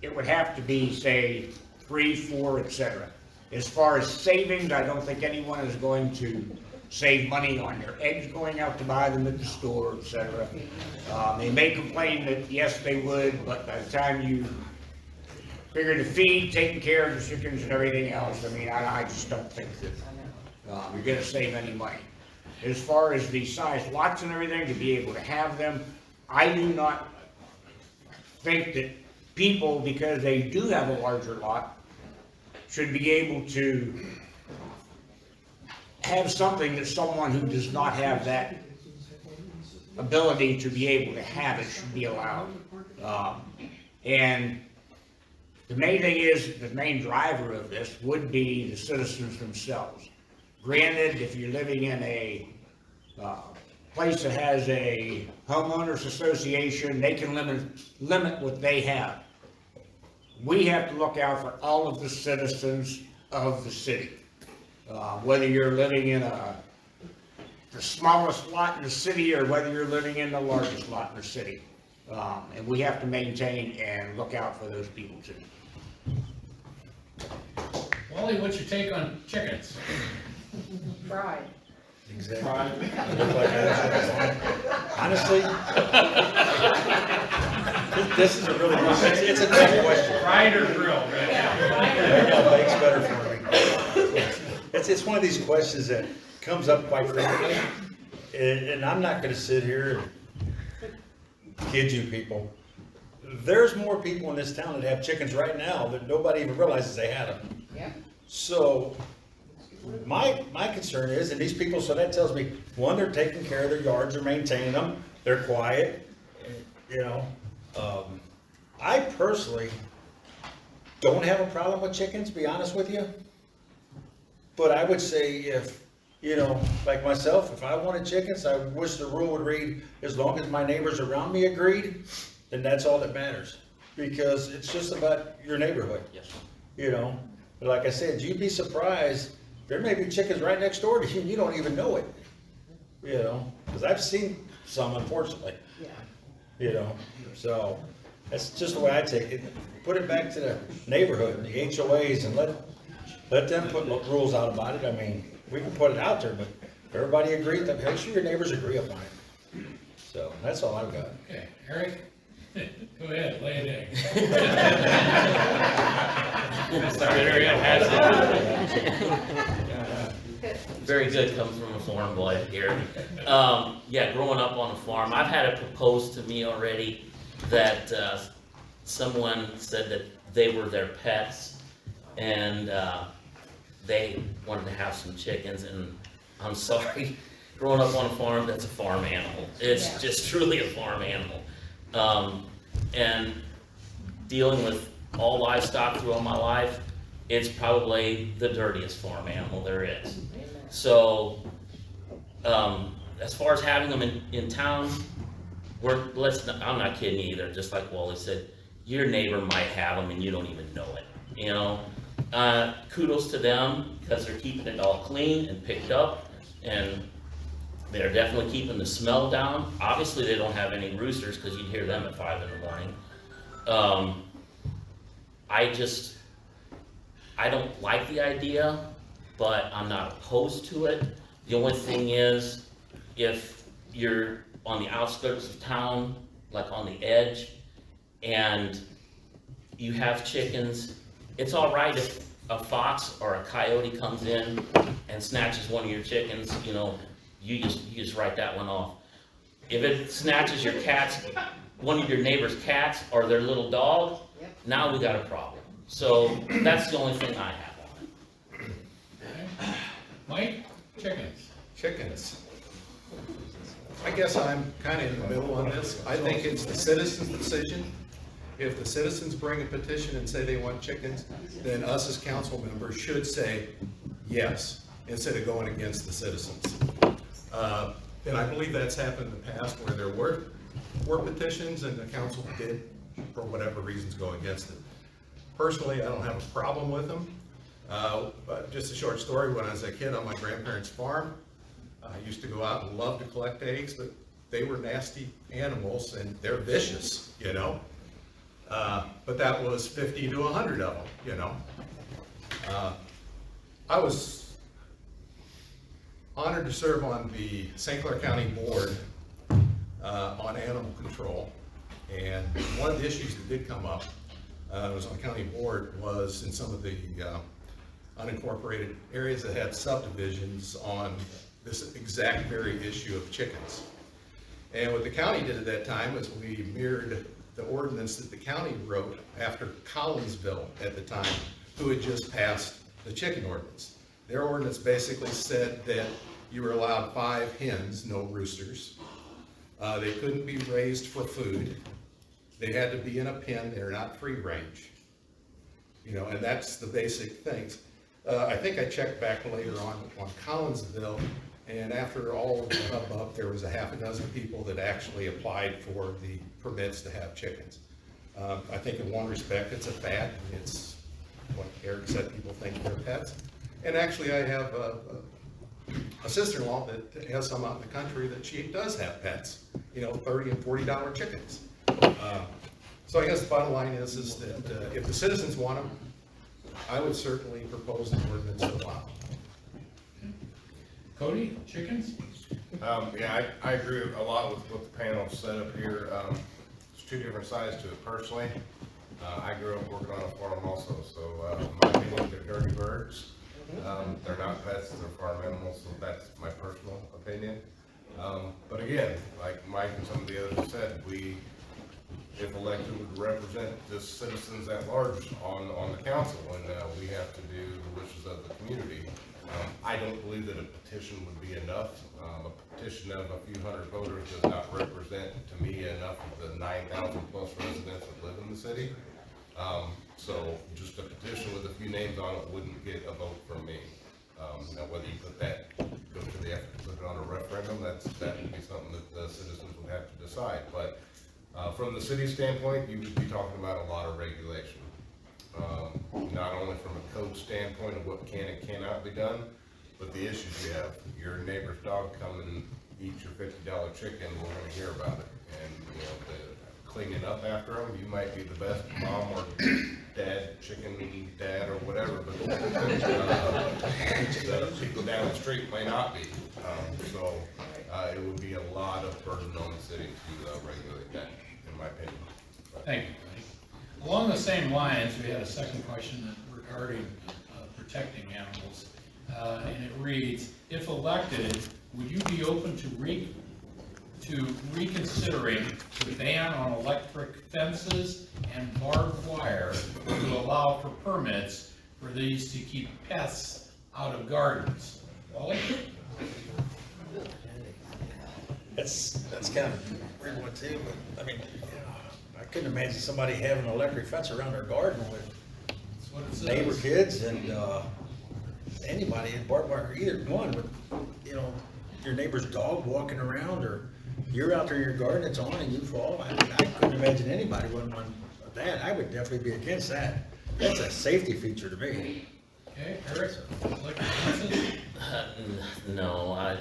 it would have to be, say, 3, 4, etc. As far as savings, I don't think anyone is going to save money on their eggs going out to buy them at the store, etc. They may complain that, yes, they would, but by the time you figure the feed, taking care of the chickens and everything else, I mean, I just don't think that you're gonna save any money. As far as the size lots and everything, to be able to have them, I do not think that people, because they do have a larger lot, should be able to have something that someone who does not have that ability to be able to have it should be allowed. And the main thing is, the main driver of this would be the citizens themselves. Granted, if you're living in a place that has a homeowners association, they can limit what they have. We have to look out for all of the citizens of the city. Whether you're living in the smallest lot in the city or whether you're living in the largest lot in the city. And we have to maintain and look out for those people too. Wally, what's your take on chickens? Fried. Exactly. Honestly, this is a really, it's a tough question. Fried or grilled, right? Yeah, bake's better for me. It's one of these questions that comes up quite frequently, and I'm not gonna sit here and kid you people. There's more people in this town that have chickens right now that nobody even realizes they had them. Yep. So, my concern is, and these people, so that tells me, one, they're taking care of their yards, they're maintaining them, they're quiet, I personally don't have a problem with chickens, to be honest with you. But I would say if, like myself, if I wanted chickens, I wish the rule would read, as long as my neighbors around me agreed, then that's all that matters. Because it's just about your neighborhood. Yes. But like I said, you'd be surprised, there may be chickens right next door to you and you don't even know it. Because I've seen some, unfortunately. Yeah. So that's just the way I take it. Put it back to the neighborhood, the HOAs, and let them put rules out about it. I mean, we can put it out there, but if everybody agrees, then make sure your neighbors agree upon it. So that's all I've got. Okay, Eric? Go ahead, lay it Very good, comes from a farm boy here. Yeah, growing up on a farm, I've had it proposed to me already that someone said that they were their pets and they wanted to have some chickens, and I'm sorry, growing up on a farm, that's a farm animal. It's just truly a farm animal. And dealing with all livestock throughout my life, it's probably the dirtiest farm animal there is. So, as far as having them in town, I'm not kidding you either, just like Wally said, your neighbor might have them and you don't even know it, you know? Kudos to them, because they're keeping it all clean and picked up, and they're definitely keeping the smell down. Obviously, they don't have any roosters, because you'd hear them at 5 in the morning. I don't like the idea, but I'm not opposed to it. The only thing is, if you're on the outskirts of town, like on the edge, and you have chickens, it's all right if a fox or a coyote comes in and snatches one of your chickens, you know, you just write that one off. If it snatches your cats, one of your neighbor's cats or their little dog, now we got a problem. So that's the only thing I have on it. Okay. Mike, chickens. Chickens. I guess I'm kind of in the middle on this. I think it's the citizens' decision. If the citizens bring a petition and say they want chickens, then us as council members should say yes, instead of going against the citizens. And I believe that's happened in the past where there were petitions and the council did, for whatever reasons, go against it. Personally, I don't have a problem with them. But just a short story, when I was a kid on my grandparents' farm, I used to go out and love to collect eggs, but they were nasty animals and they're vicious, you know? But that was 50 to 100 of them, you know? I was honored to serve on the St. Clair County Board on animal control. And one of the issues that did come up, was on the county board, was in some of the unincorporated areas that had subdivisions on this exact very issue of chickens. And what the county did at that time was we mirrored the ordinance that the county wrote after Collinsville at the time, who had just passed the chicken ordinance. Their ordinance basically said that you were allowed 5 hens, no roosters. They couldn't be raised for food. They had to be in a pen. They're not free range. You know, and that's the basic things. I think I checked back later on Collinsville, and after all of the hubbub, there was a half a dozen people that actually applied for the permits to have chickens. I think in one respect, it's a fad. It's what Eric said, people think they're pets. And actually, I have a sister-in-law that has some out in the country that she does have pets, you know, $30 and $40 chickens. So I guess the bottom line is that if the citizens want them, I would certainly propose an ordinance to allow. Cody, chickens? Yeah, I agree a lot with what the panel said up here. There's 2 different sides to it personally. I grew up working on a farm also, so my opinion, they're dirty birds. They're not pets, they're farm animals, so that's my personal opinion. But again, like Mike and some of the others said, if elected, would represent the citizens at large on the council, and we have to do the wishes of the community. I don't believe that a petition would be enough. A petition of a few hundred voters does not represent, to me, enough of the 9,000 plus residents that live in the city. So just a petition with a few names on it wouldn't get a vote from me. Now, whether you go to the effort to put it on a referendum, that would be something that the citizens would have to decide. But from the city standpoint, you would be talking about a lot of regulation. Not only from a code standpoint of what can and cannot be done, but the issues you have. Your neighbor's dog come and eat your $50 chicken, we're gonna hear about it. And, you know, the cleaning up after them, you might be the best mom or dad, chicken dad or whatever, but the people down the street may not be. So it would be a lot of burden on the city to regulate that, in my opinion. Thank you, Mike. Along the same lines, we had a second question regarding protecting animals. And it reads, if elected, would you be open to reconsidering the ban on electric fences and barbed wire to allow for permits for these to keep pests out of gardens? Wally? That's kind of a weird one too, but I mean, I couldn't imagine somebody having an electric fence around their garden with That's what it says. neighbor kids and, anybody in barbed wire, either one with, you know, your neighbor's dog walking around, or you're out there in your garden, it's on and you fall. I couldn't imagine anybody wouldn't want that. I would definitely be against that. That's a safety feature to me. Okay, Eric, electric fences? No, I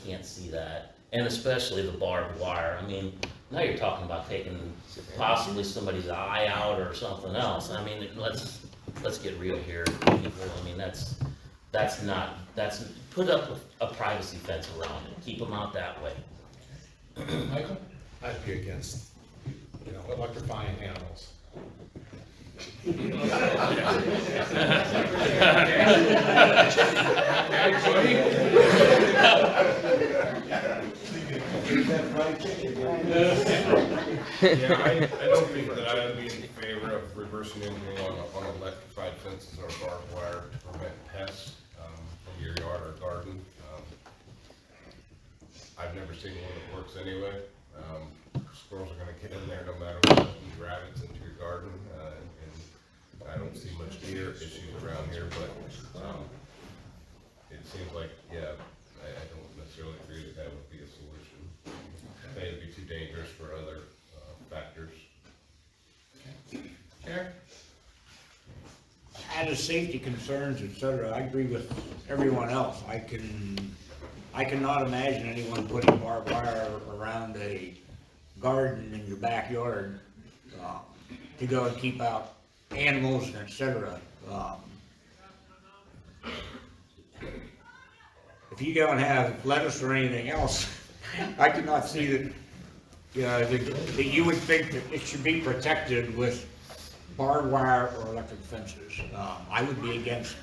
can't see that, and especially the barbed wire. I mean, now you're talking about taking possibly somebody's eye out or something else. I mean, let's get real here, people. I mean, put up a privacy fence around it, keep them out that way. Michael? I'd be against, you know, electrifying animals. Yeah, I don't think that I would be in favor of reversing engineering on electrified fences or barbed wire to prevent pests from your yard or garden. I've never seen one that works anyway. Squirrels are gonna get in there no matter what, and rabbits into your garden, and I don't see much deer issues around here, but it seems like, yeah, I don't necessarily agree that would be a solution. I think it'd be too dangerous for other factors. Jack? Added safety concerns, et cetera, I agree with everyone else. I cannot imagine anyone putting barbed wire around a garden in your backyard to go and keep out animals and et cetera. If you go and have lettuce or anything else, I cannot see that, you know, that you would think that it should be protected with barbed wire or electric fences. I would be against,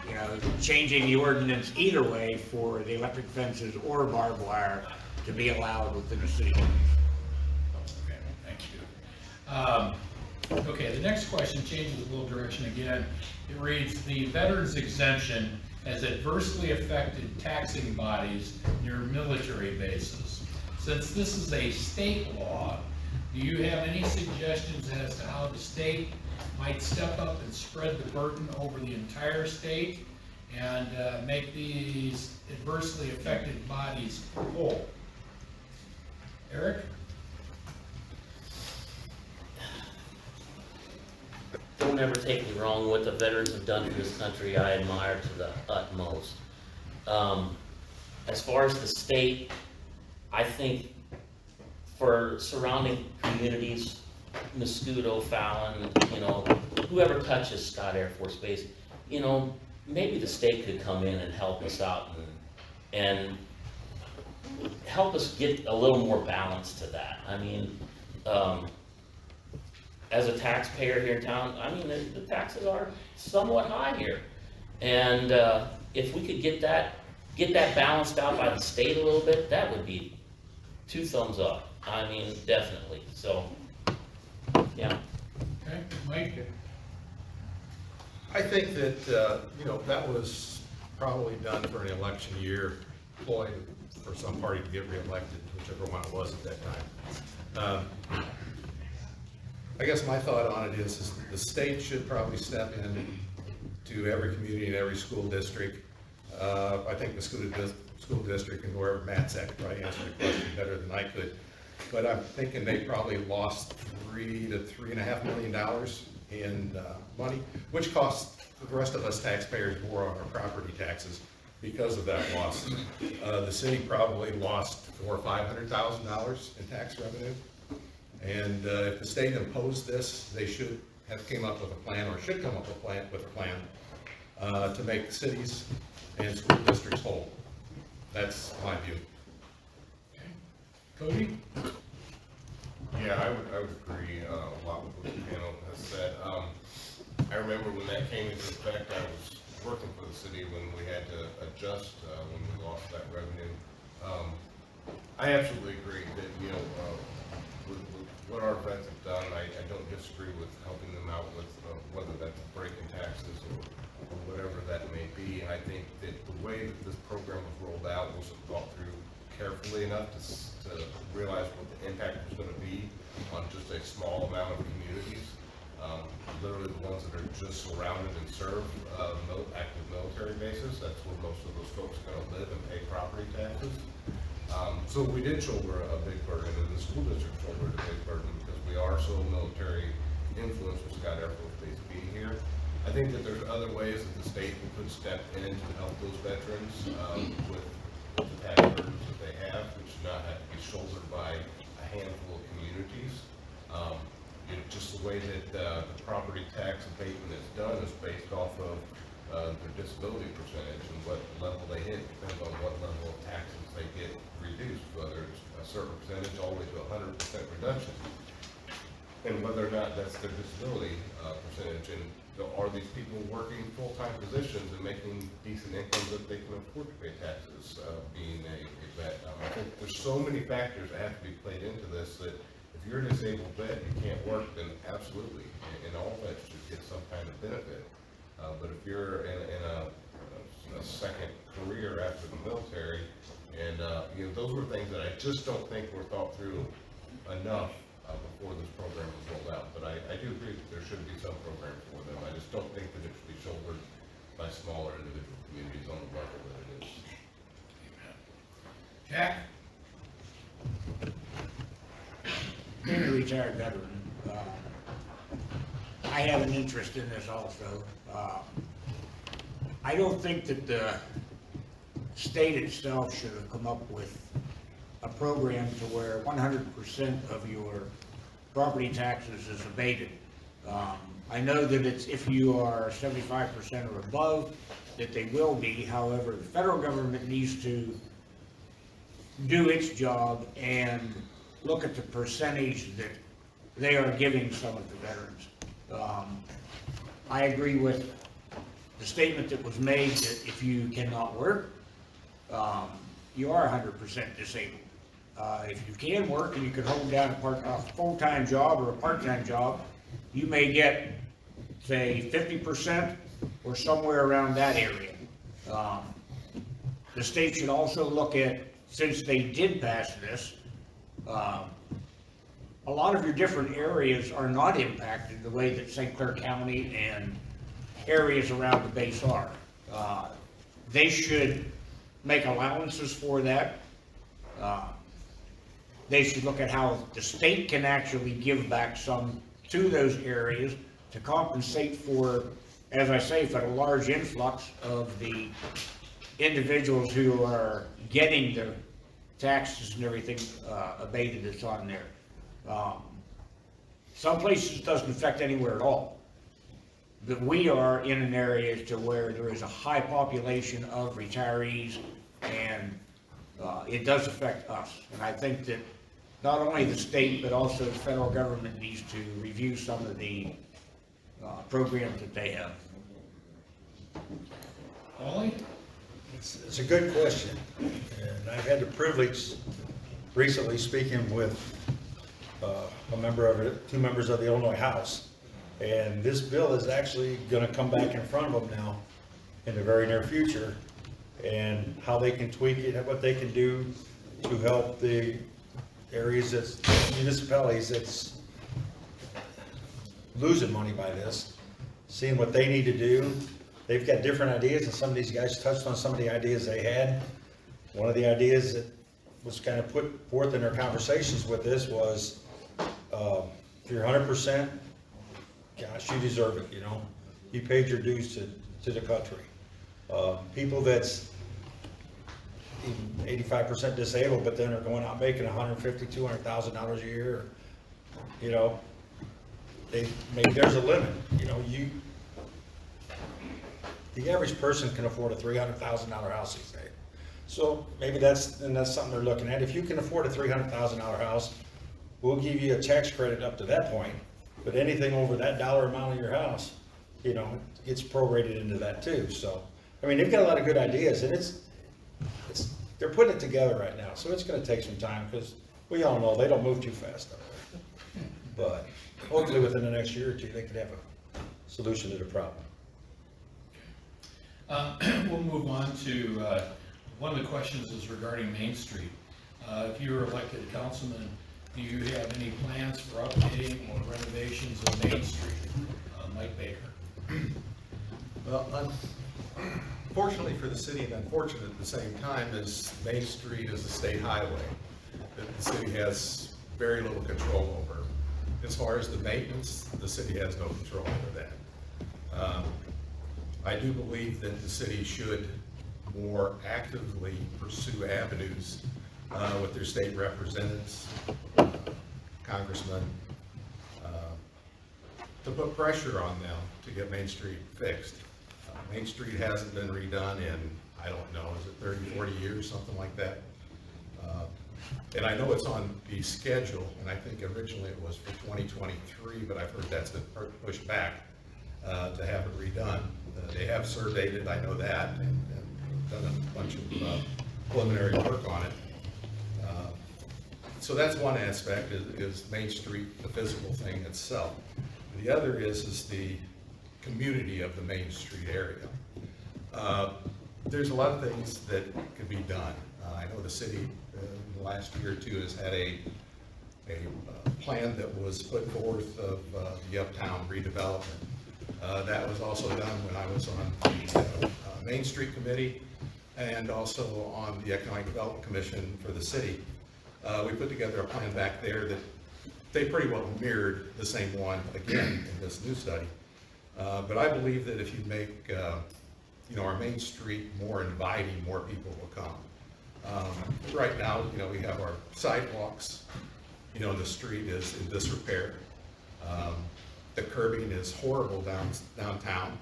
you know, changing the ordinance either way for the electric fences or barbed wire to be allowed within the city limits. Okay, thank you. Okay, the next question changes a little direction again. It reads, the veterans exemption has adversely affected taxing bodies near military bases. Since this is a state law, do you have any suggestions as to how the state might step up and spread the burden over the entire state and make these adversely affected bodies whole? Eric? Don't ever take me wrong, what the veterans have done for this country, I admire to the utmost. As far as the state, I think for surrounding communities, Mascoutah, Fallon, you know, whoever touches Scott Air Force Base, you know, maybe the state could come in and help us out and help us get a little more balance to that. I mean, as a taxpayer here in town, I mean, the taxes are somewhat high here. And if we could get that balanced out by the state a little bit, that would be 2 thumbs up. I mean, definitely. So, yeah. Okay, Mike? I think that, you know, that was probably done for an election year ploy for some party to get reelected, whichever one it was at that time. I guess my thought on it is the state should probably step in to every community and every school district. I think the school district and whoever Matt's at could probably answer the question better than I could. But I'm thinking they probably lost $3 to $3.5 million in money, which costs the rest of us taxpayers more on our property taxes because of that loss. The city probably lost $400,000 or $500,000 in tax revenue. And if the state imposed this, they should have came up with a plan, or should come up with a plan to make cities and school districts whole. That's my view. Cody? Yeah, I would agree a lot with what the panel has said. I remember when that came into effect, I was working for the city when we had to adjust when we lost that revenue. I absolutely agree that, you know, with what our friends have done, I don't disagree with helping them out with whether that's breaking taxes or whatever that may be. And I think that the way that this program was rolled out wasn't thought through carefully enough to realize what the impact was going to be on just a small amount of communities. Literally the ones that are just surrounded and serve active military bases. That's where most of those folks are gonna live and pay property taxes. So we did shoulder a big burden, and the school district shouldered a big burden because we are so military influenced with Scott Air Force Base being here. I think that there's other ways that the state could step in to help those veterans with the tax burdens that they have, which should not have to be shouldered by a handful of communities. Just the way that the property tax abatement is done is based off of their disability percentage, and what level they hit depends on what level of taxes they get reduced, whether it's a certain percentage all the way to 100% reduction, and whether or not that's their disability percentage, and are these people working full-time positions and making decent incomes that they can afford to pay taxes, being a vet. I think there's so many factors that have to be played into this that if you're a disabled vet and you can't work, then absolutely, and all vets should get some kind of benefit. But if you're in a second career after the military, and those were things that I just don't think were thought through enough before this program was rolled out. But I do agree that there should be some program for them. I just don't think that it should be shouldered by smaller individual communities on the level that it is. Jack? Being a retired veteran, I have an interest in this also. I don't think that the state itself should have come up with a program to where 100% of your property taxes is abated. I know that it's if you are 75% or above, that they will be. However, the federal government needs to do its job and look at the percentage that they are giving some of the veterans. I agree with the statement that was made that if you cannot work, you are 100% disabled. If you can work and you can hold down a full-time job or a part-time job, you may get, say, 50% or somewhere around that area. The state should also look at, since they did pass this, a lot of your different areas are not impacted the way that St. Clair County and areas around the base are. They should make allowances for that. They should look at how the state can actually give back some to those areas to compensate for, as I say, for the large influx of the individuals who are getting the taxes and everything abated that's on there. Some places it doesn't affect anywhere at all. But we are in an area to where there is a high population of retirees, and it does affect us. And I think that not only the state, but also the federal government needs to review some of the programs that they have. Ollie? It's a good question, and I've had the privilege recently speaking with two members of the Illinois House, and this bill is actually going to come back in front of them now in the very near future, and how they can tweak it, what they can do to help the areas that's municipalities that's losing money by this, seeing what they need to do. They've got different ideas, and some of these guys touched on some of the ideas they had. One of the ideas that was kind of put forth in their conversations with this was, if you're 100%, gosh, you deserve it, you paid your dues to the country. People that's even 85% disabled, but then are going out making $150,000, $200,000 a year, maybe there's a limit, the average person can afford a $300,000 house these days. So maybe that's something they're looking at. If you can afford a $300,000 house, we'll give you a tax credit up to that point, but anything over that dollar amount of your house, gets prorated into that too. So, they've got a lot of good ideas, and they're putting it together right now. So it's going to take some time, because we all know they don't move too fast up there. But hopefully within the next year or two, they could have a solution to the problem. We'll move on to one of the questions is regarding Main Street. If you were elected councilman, do you have any plans for updating or renovations of Main Street? Mike Baker. Well, fortunately for the city and unfortunate at the same time is Main Street is a state highway that the city has very little control over. As far as the maintenance, the city has no control over that. I do believe that the city should more actively pursue avenues with their state representatives, congressmen, to put pressure on them to get Main Street fixed. Main Street hasn't been redone in, I don't know, is it 30, 40 years, something like that? And I know it's on the schedule, and I think originally it was for 2023, but I've heard that's been pushed back to have it redone. They have surveyed it, I know that, and done a bunch of preliminary work on it. So that's one aspect, is Main Street, the physical thing itself. The other is the community of the Main Street area. There's a lot of things that could be done. I know the city in the last year or two has had a plan that was put forth of the uptown redevelopment. That was also done when I was on the Main Street Committee and also on the Economic Development Commission for the city. We put together a plan back there that they pretty well mirrored the same one again in this new study. But I believe that if you make our Main Street more inviting, more people will come. Right now, we have our sidewalks, the street is in disrepair. The curbing is horrible downtown.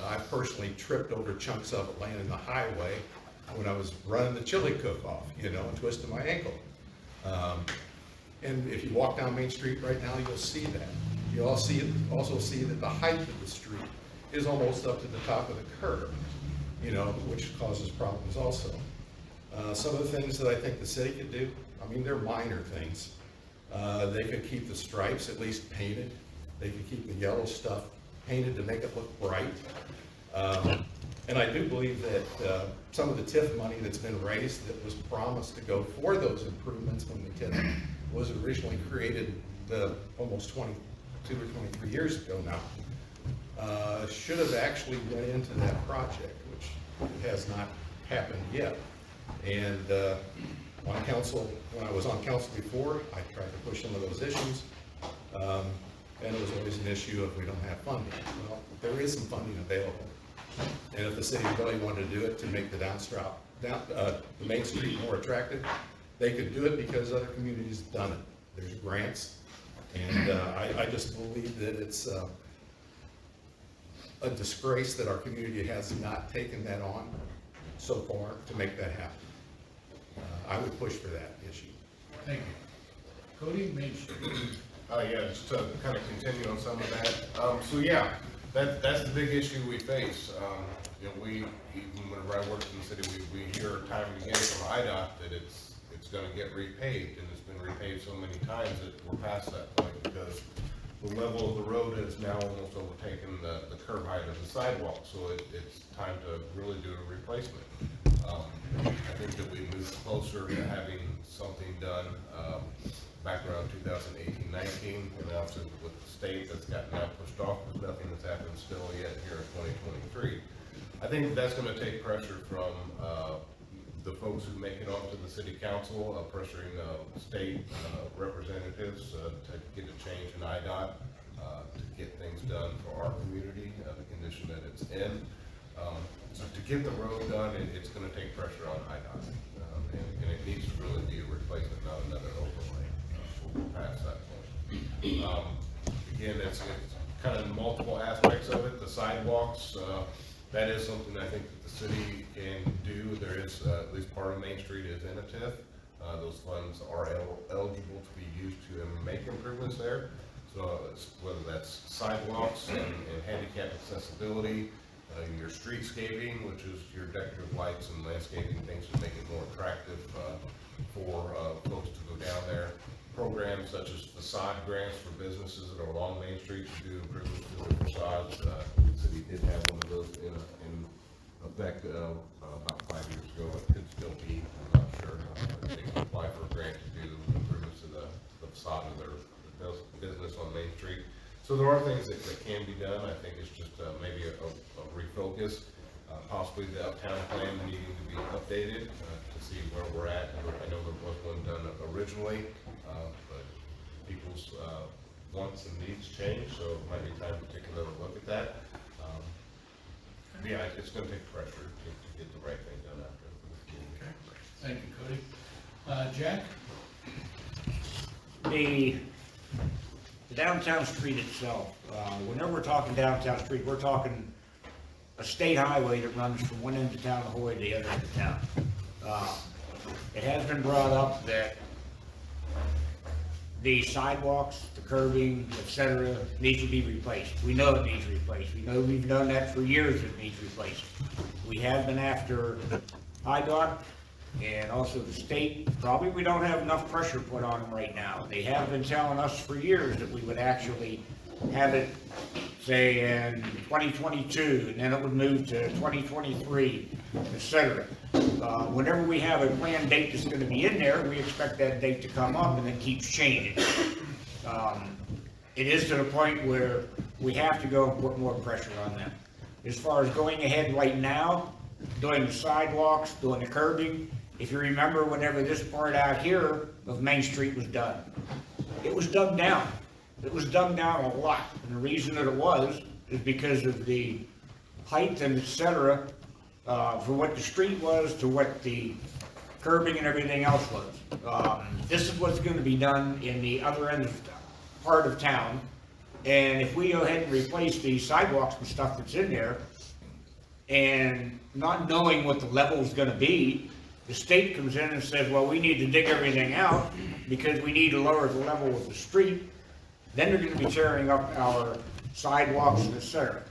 I personally tripped over chunks of it laying in the highway when I was running the chili cook-off, and twisted my ankle. And if you walk down Main Street right now, you'll see that. You'll also see that the height of the street is almost up to the top of the curb, which causes problems also. Some of the things that I think the city could do, they're minor things. They could keep the stripes at least painted. They could keep the yellow stuff painted to make it look bright. And I do believe that some of the TIF money that's been raised that was promised to go for those improvements when the TIF was originally created almost 22 or 23 years ago now, should have actually went into that project, which has not happened yet. And on council, when I was on council before, I tried to push some of those issues. And it was always an issue of we don't have funding. Well, there is some funding available. And if the city really wanted to do it to make the Main Street more attractive, they could do it because other communities have done it. There's grants. And I just believe that it's a disgrace that our community has not taken that on so far to make that happen. I would push for that issue. Thank you. Cody, Main Street. Yeah, just to kind of continue on some of that. That's the big issue we face. Even whenever I worked in the city, we hear time and again from IDOT that it's going to get repaved, and it's been repaved so many times that we're past that point because the level of the road has now almost overtaken the curb height of the sidewalk. So it's time to really do a replacement. I think that we moved closer to having something done back around 2018-19, and also with the state that's gotten now pushed off, there's nothing that's happened still yet here in 2023. I think that's going to take pressure from the folks who make it onto the city council, pressuring state representatives to get a change in IDOT, to get things done for our community, the condition that it's in. So to get the road done, it's going to take pressure on IDOT, and it needs to really be a replacement, not another overlay. We're past that point. Again, it's kind of multiple aspects of it. The sidewalks, that is something I think that the city can do. There is, at least part of Main Street is in a TIF. Those funds are eligible to be used to make improvements there. So whether that's sidewalks and handicap accessibility, your streetscaping, which is your decorative lights and landscaping things to make it more attractive for folks to go down there. Programs such as facade grants for businesses that are along Main Street to do improvements to their facades. The city did have one of those in effect about 5 years ago. It could still be, I'm not sure. They can apply for a grant to do improvements to the facade of their business on Main Street. So there are things that can be done. I think it's just maybe a refocus, possibly the uptown plan needing to be updated to see where we're at. I know there was one done originally, but people's wants and needs change, so it might be time to take another look at that. Yeah, it's going to take pressure to get the right thing done out there. Thank you, Cody. Jack? The downtown street itself, whenever we're talking downtown street, we're talking a state highway that runs from one end of town all the way to the other end of town. It has been brought up that the sidewalks, the curbing, et cetera, needs to be replaced. We know it needs replaced. We know we've done that for years, it needs replaced. We have been after IDOT and also the state. Probably we don't have enough pressure put on them right now. They have been telling us for years that we would actually have it, say, in 2022, and then it would move to 2023, et cetera. Whenever we have a planned date that's gonna be in there, we expect that date to come up, and it keeps changing. It is to the point where we have to go and put more pressure on them. As far as going ahead right now, doing the sidewalks, doing the curbing, if you remember, whenever this part out here of Main Street was done, it was dug down. It was dug down a lot, and the reason that it was is because of the height and et cetera, for what the street was to what the curbing and everything else was. This is what's gonna be done in the other end of part of town, and if we go ahead and replace the sidewalks and stuff that's in there, and not knowing what the level is gonna be, the state comes in and says, well, we need to dig everything out because we need to lower the level of the street, then they're gonna be tearing up our sidewalks and et cetera.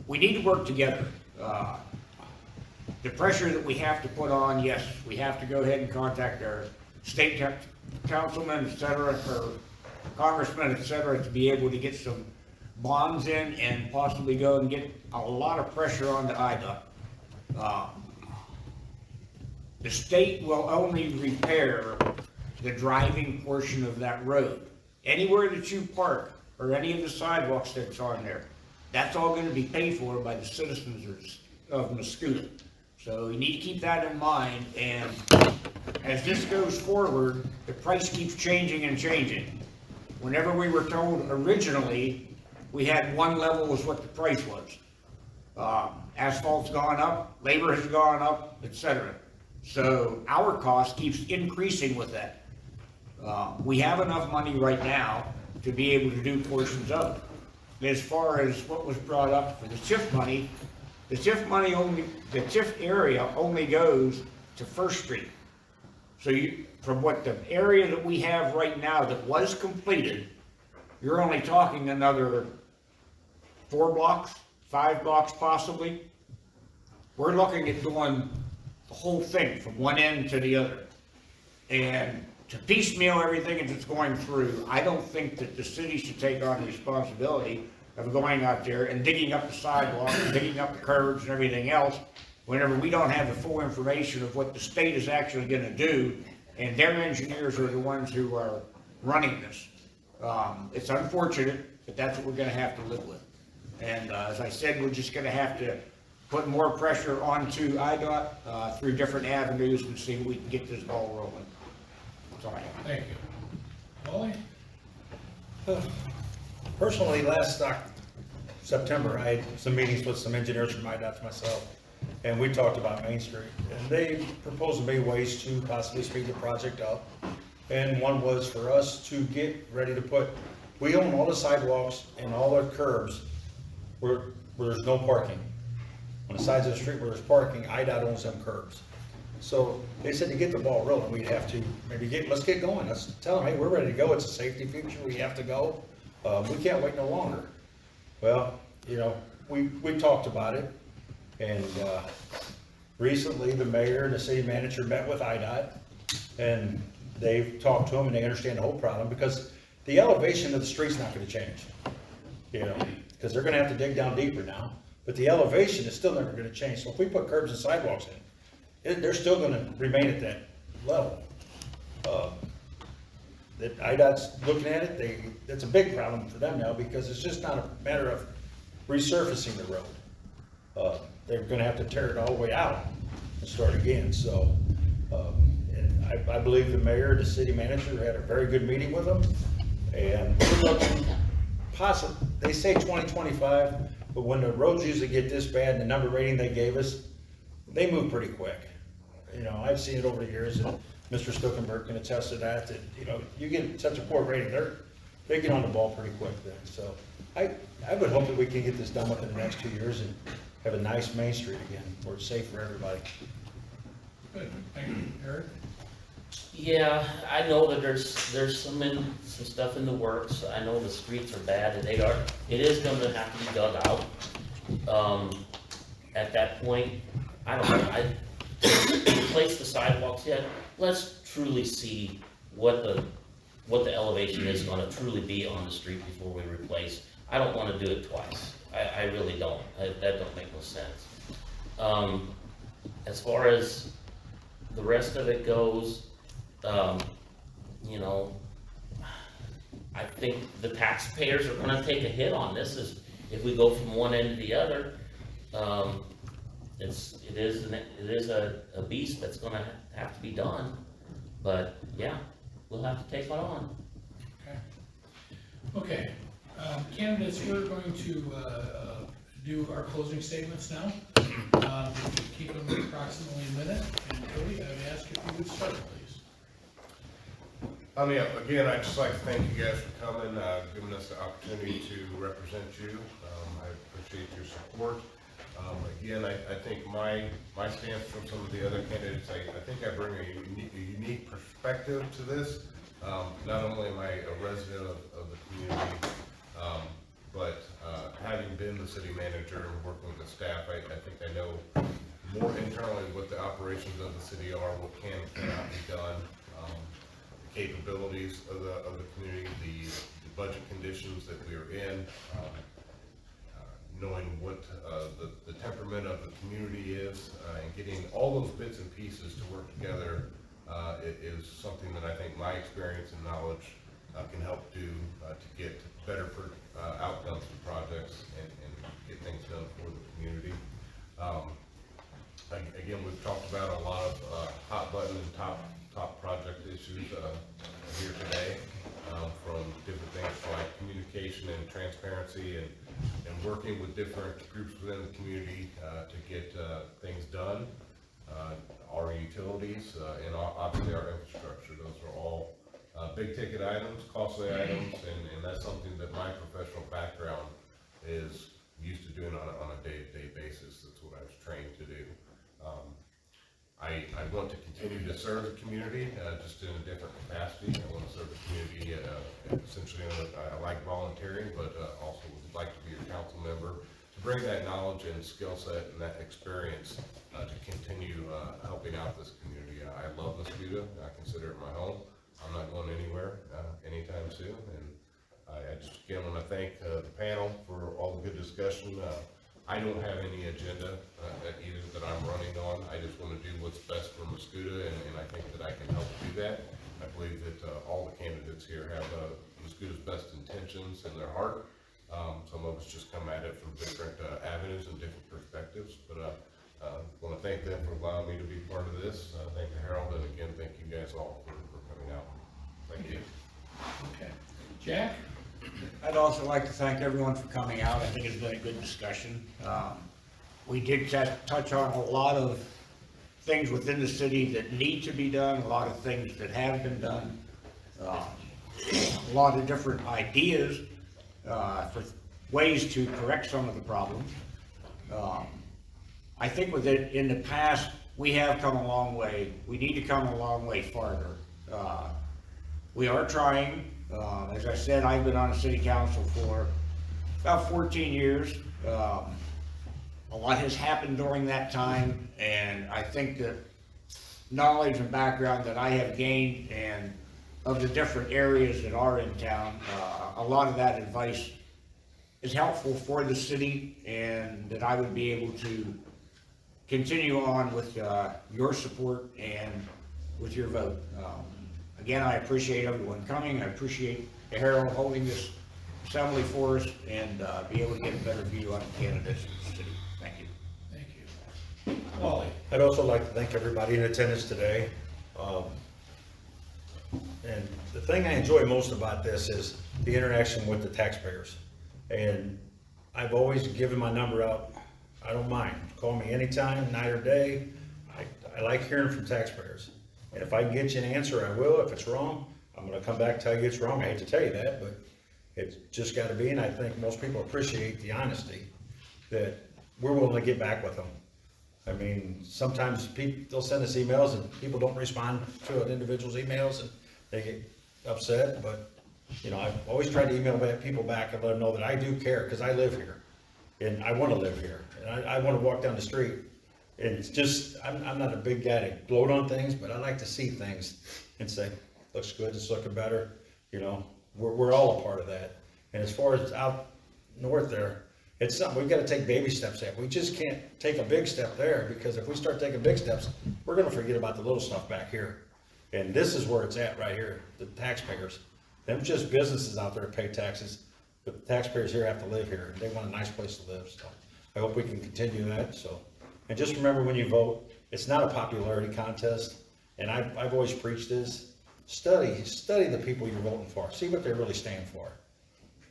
We need to work together. The pressure that we have to put on, yes, we have to go ahead and contact our state councilmen, et cetera, or congressmen, et cetera, to be able to get some bonds in and possibly go and get a lot of pressure on the IDOT. The state will only repair the driving portion of that road. Anywhere that you park, or any of the sidewalks that's on there, that's all gonna be paid for by the citizens of Mascoutah. So you need to keep that in mind, and as this goes forward, the price keeps changing and changing. Whenever we were told originally, we had one level was what the price was. Asphalt's gone up, labor has gone up, et cetera. So our cost keeps increasing with that. We have enough money right now to be able to do portions of it. As far as what was brought up for the TIF money, the TIF area only goes to First Street. So from what the area that we have right now that was completed, you're only talking another 4 blocks, 5 blocks possibly. We're looking at doing the whole thing from one end to the other. And to piecemeal everything that's going through, I don't think that the city should take on the responsibility of going out there and digging up the sidewalks, and digging up the curbs and everything else, whenever we don't have the full information of what the state is actually gonna do, and their engineers are the ones who are running this. It's unfortunate, but that's what we're gonna have to live with. And as I said, we're just gonna have to put more pressure onto IDOT through different avenues and see if we can get this ball rolling. That's all I have. Thank you. Wally? Personally, last September, I had some meetings with some engineers from IDOT myself, and we talked about Main Street. And they proposed to me ways to possibly speed the project up. And one was for us to get ready to put, we own all the sidewalks and all the curbs where there's no parking. On the sides of the street where there's parking, IDOT owns them curbs. So they said to get the ball rolling, we'd have to maybe let's get going. Let's tell them, hey, we're ready to go. It's a safety feature. We have to go. We can't wait no longer. Well, you know, we talked about it, and recently the mayor and the city manager met with IDOT, and they've talked to them, and they understand the whole problem, because the elevation of the street's not gonna change, you know, because they're gonna have to dig down deeper now, but the elevation is still never gonna change. So if we put curbs and sidewalks in, they're still gonna remain at that level. that IDOT's looking at it, that's a big problem for them now, because it's just not a matter of resurfacing the road. They're gonna have to tear it all the way out and start again, so, and I believe the mayor, the city manager had a very good meeting with them, and we're looking they say 2025, but when the roads usually get this bad and the number rating they gave us, they move pretty quick. You know, I've seen it over the years, and Mr. Stuckenberg can attest to that, you know, you get such a poor rating, they get on the ball pretty quick then. So I would hope that we can get this done within the next 2 years and have a nice Main Street again, where it's safe for everybody. Good, thank you. Eric? Yeah, I know that there's some stuff in the works. I know the streets are bad, and it is gonna have to be dug out. At that point, I don't know, I replace the sidewalks yet. Let's truly see what the elevation is gonna truly be on the street before we replace. I don't wanna do it twice. I really don't. That don't make no sense. As far as the rest of it goes, you know, I think the taxpayers are gonna take a hit on this if we go from one end to the other. It is a beast that's gonna have to be done, but yeah, we'll have to take one on. Okay, candidates, we're going to do our closing statements now. Keep them approximately a minute, and Cody, I would ask if you would start, please. Yeah, again, I'd just like to thank you guys for coming, giving us the opportunity to represent you. I appreciate your support. Again, I think my stance from some of the other candidates, I think I bring a unique perspective to this. Not only am I a resident of the community, but having been the city manager and working with the staff, I think I know more internally what the operations of the city are, what can and cannot be done, the capabilities of the community, the budget conditions that we are in, knowing what the temperament of the community is, and getting all those bits and pieces to work together is something that I think my experience and knowledge can help do to get better outcomes for projects and get things done for the community. Again, we've talked about a lot of hot button and top project issues here today, from different things like communication and transparency and working with different groups within the community to get things done, our utilities, and obviously our infrastructure. Those are all big ticket items, costly items, and that's something that my professional background is used to doing on a day-to-day basis. That's what I was trained to do. I want to continue to serve the community, just in a different capacity. I want to serve the community, essentially, I like volunteering, but also would like to be a council member, to bring that knowledge and skill set and that experience to continue helping out this community. I love Mascoutah. I consider it my home. I'm not going anywhere anytime soon, and I just again want to thank the panel for all the good discussion. I don't have any agenda either that I'm running on. I just want to do what's best for Mascoutah, and I think that I can help do that. I believe that all the candidates here have Mascoutah's best intentions in their heart. Some of us just come at it from different avenues and different perspectives, but I want to thank them for allowing me to be part of this. Thank the Herald, and again, thank you guys all for coming out. Thank you. Okay, Jack? I'd also like to thank everyone for coming out. I think it's been a good discussion. We did touch on a lot of things within the city that need to be done, a lot of things that have been done, a lot of different ideas for ways to correct some of the problems. I think with it in the past, we have come a long way. We need to come a long way farther. We are trying. As I said, I've been on the city council for about 14 years. A lot has happened during that time, and I think that knowledge and background that I have gained and of the different areas that are in town, a lot of that advice is helpful for the city, and that I would be able to continue on with your support and with your vote. Again, I appreciate everyone coming, I appreciate the Herald holding this assembly for us, and be able to get a better view on the candidates in the city. Thank you. Thank you. Wally? I'd also like to thank everybody in attendance today. And the thing I enjoy most about this is the interaction with the taxpayers. And I've always given my number out. I don't mind. Call me anytime, night or day. I like hearing from taxpayers. And if I can get you an answer, I will. If it's wrong, I'm gonna come back and tell you it's wrong. I hate to tell you that, but it's just gotta be. And I think most people appreciate the honesty that we're willing to get back with them. I mean, sometimes they'll send us emails and people don't respond to an individual's emails and they get upset, but, you know, I've always tried to email people back and let them know that I do care, because I live here, and I wanna live here, and I wanna walk down the street, and it's just, I'm not a big guy to gloat on things, but I like to see things and say, looks good, it's looking better, you know, we're all a part of that. And as far as out north there, it's something we've gotta take baby steps at. We just can't take a big step there, because if we start taking big steps, we're gonna forget about the little stuff back here. And this is where it's at right here, the taxpayers. Them just businesses out there pay taxes, but the taxpayers here have to live here, and they want a nice place to live, so I hope we can continue that, so. And just remember, when you vote, it's not a popularity contest, and I've always preached this, study the people you're voting for, see what they really stand for.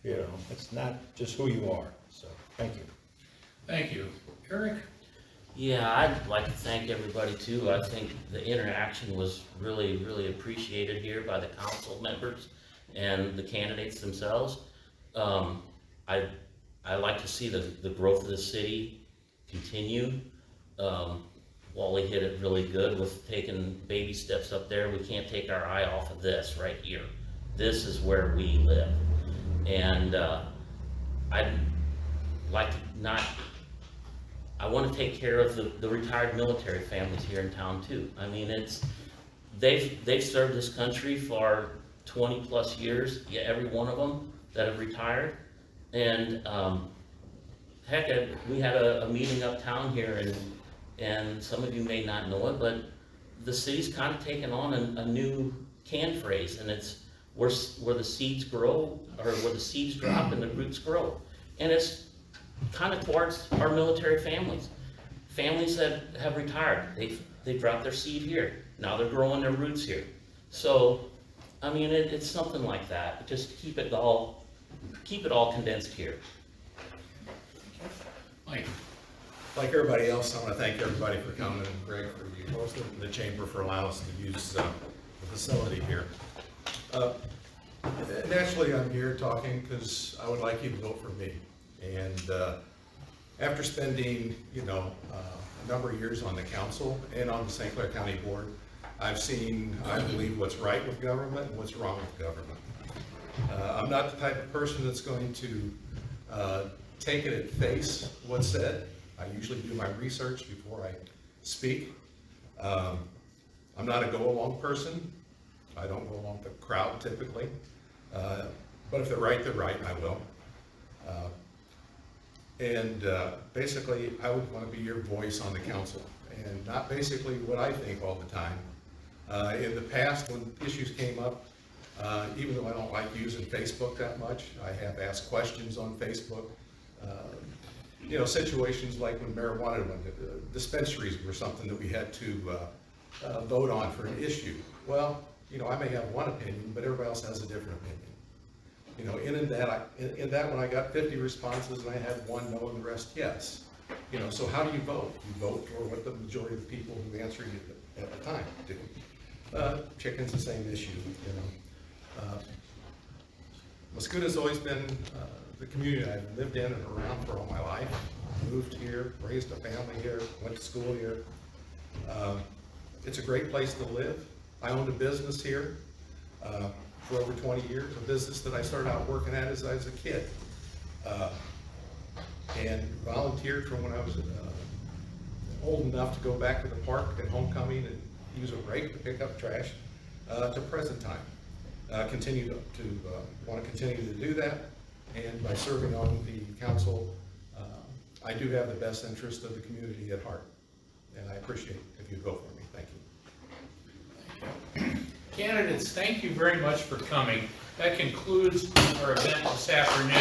You know, it's not just who you are, so, thank you. Thank you. Eric? Yeah, I'd like to thank everybody too. I think the interaction was really, really appreciated here by the council members and the candidates themselves. I like to see the growth of the city continue. Wally hit it really good with taking baby steps up there. We can't take our eye off of this right here. This is where we live. And I'd like to I want to take care of the retired military families here in town too. I mean, they've served this country for 20 plus years, yeah, every one of them that have retired. And heck, we had a meeting uptown here, and some of you may not know it, but the city's kind of taken on a new can phrase, and it's where the seeds grow, or where the seeds drop and the roots grow. And it's kind of towards our military families that have retired. They dropped their seed here. Now they're growing their roots here. So, I mean, it's something like that. Just keep it all condensed here. Mike? Like everybody else, I want to thank everybody for coming, and Greg for you, most of the chamber for allowing us to use the facility here. Naturally, I'm here talking because I would like you to vote for me. And after spending, a number of years on the council and on the St. Clair County Board, I've seen, I believe, what's right with government and what's wrong with government. I'm not the type of person that's going to take it at face what's said. I usually do my research before I speak. I'm not a go-along person. I don't go along with the crowd typically. But if they're right, I will. Basically, I would want to be your voice on the council, and not basically what I think all the time. In the past, when issues came up, even though I don't like using Facebook that much, I have asked questions on Facebook. Situations like when marijuana dispensaries were something that we had to vote on for an issue. Well, I may have one opinion, but everybody else has a different opinion. In that one, I got 50 responses, and I had one no and the rest yes. So how do you vote? You vote for what the majority of the people who answer you at the time do. Chicken's the same issue, Mascoutah's always been the community I've lived in and around for all my life. Moved here, raised a family here, went to school here. It's a great place to live. I owned a business here for over 20 years, a business that I started out working at as I was a kid. And volunteered from when I was old enough to go back to the park at homecoming and use a rake to pick up trash to present time. Want to continue to do that, and by serving on the council, I do have the best interest of the community at heart, and I appreciate if you vote for me. Thank you. Candidates, thank you very much for coming. That concludes our event this afternoon.